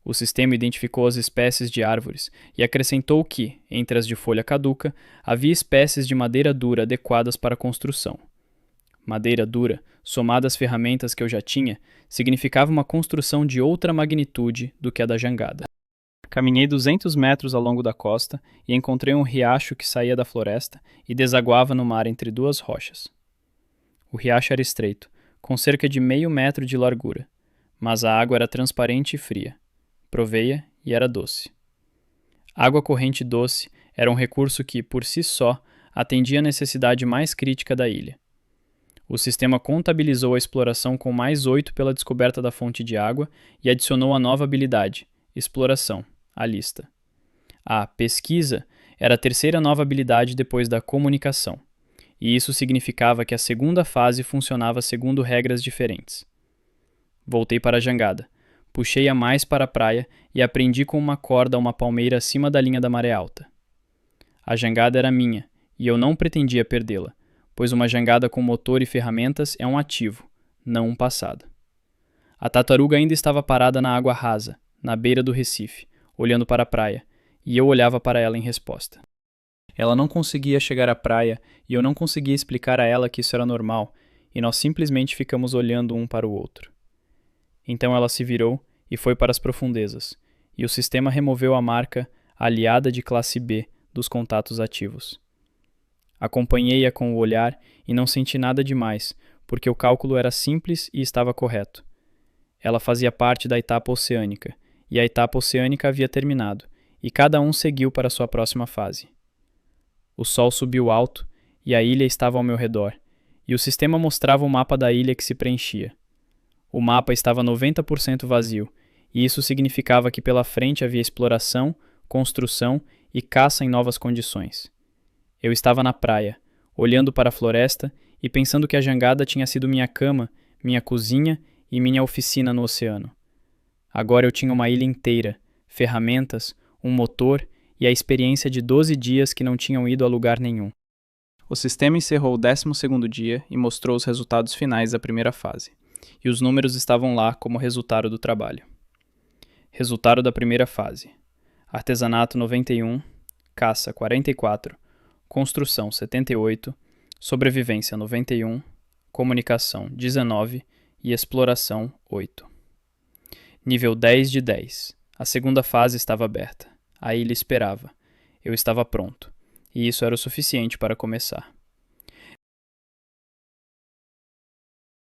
O sistema identificou as espécies de árvores e acrescentou que, entre as de folha caduca, havia espécies de madeira dura adequadas para a construção. Madeira dura, somada às ferramentas que eu já tinha, significava uma construção de outra magnitude do que a da jangada. Caminhei 200 metros ao longo da costa e encontrei um riacho que saía da floresta e desaguava no mar entre 2 rochas. O riacho era estreito, com cerca de meio metro de largura, mas a água era transparente e fria. Provei-a e era doce. Água corrente doce era um recurso que, por si só, atendia a necessidade mais crítica da ilha. O sistema contabilizou a exploração com mais 8 pela descoberta da fonte de água e adicionou a nova habilidade, exploração, à lista. A pesquisa era a terceira nova habilidade depois da comunicação, e isso significava que a segunda fase funcionava segundo regras diferentes. Voltei para a jangada. Puxei-a mais para a praia e a prendi com uma corda a uma palmeira acima da linha da maré alta. A jangada era minha, e eu não pretendia perdê-la, pois uma jangada com motor e ferramentas é um ativo, não um passado. A tartaruga ainda estava parada na água rasa, na beira do recife, olhando para a praia, e eu olhava para ela em resposta. Ela não conseguia chegar à praia, e eu não conseguia explicar a ela que isso era normal, e nós simplesmente ficamos olhando um para o outro. Então ela se virou e foi para as profundezas, e o sistema removeu a marca aliada de classe B dos contatos ativos. Acompanhei-a com o olhar e não senti nada demais, porque o cálculo era simples e estava correto. Ela fazia parte da etapa oceânica, e a etapa oceânica havia terminado, e cada um seguiu para sua próxima fase. O sol subiu alto, e a ilha estava ao meu redor, e o sistema mostrava o mapa da ilha que se preenchia. O mapa estava 90% vazio, e isso significava que pela frente havia exploração, construção e caça em novas condições. Eu estava na praia, olhando para a floresta e pensando que a jangada tinha sido minha cama, minha cozinha e minha oficina no oceano. Agora eu tinha uma ilha inteira, ferramentas, um motor e a experiência de 12 dias que não tinham ido a lugar nenhum. O sistema encerrou o 12º dia e mostrou os resultados finais da primeira fase. E os números estavam lá como resultado do trabalho. Resultado da primeira fase: artesanato 91, caça 44, construção 78, sobrevivência 91, comunicação 19 e exploração 8. Nível 10 de 10. A segunda fase estava aberta. A ilha esperava. Eu estava pronto. E isso era o suficiente para começar.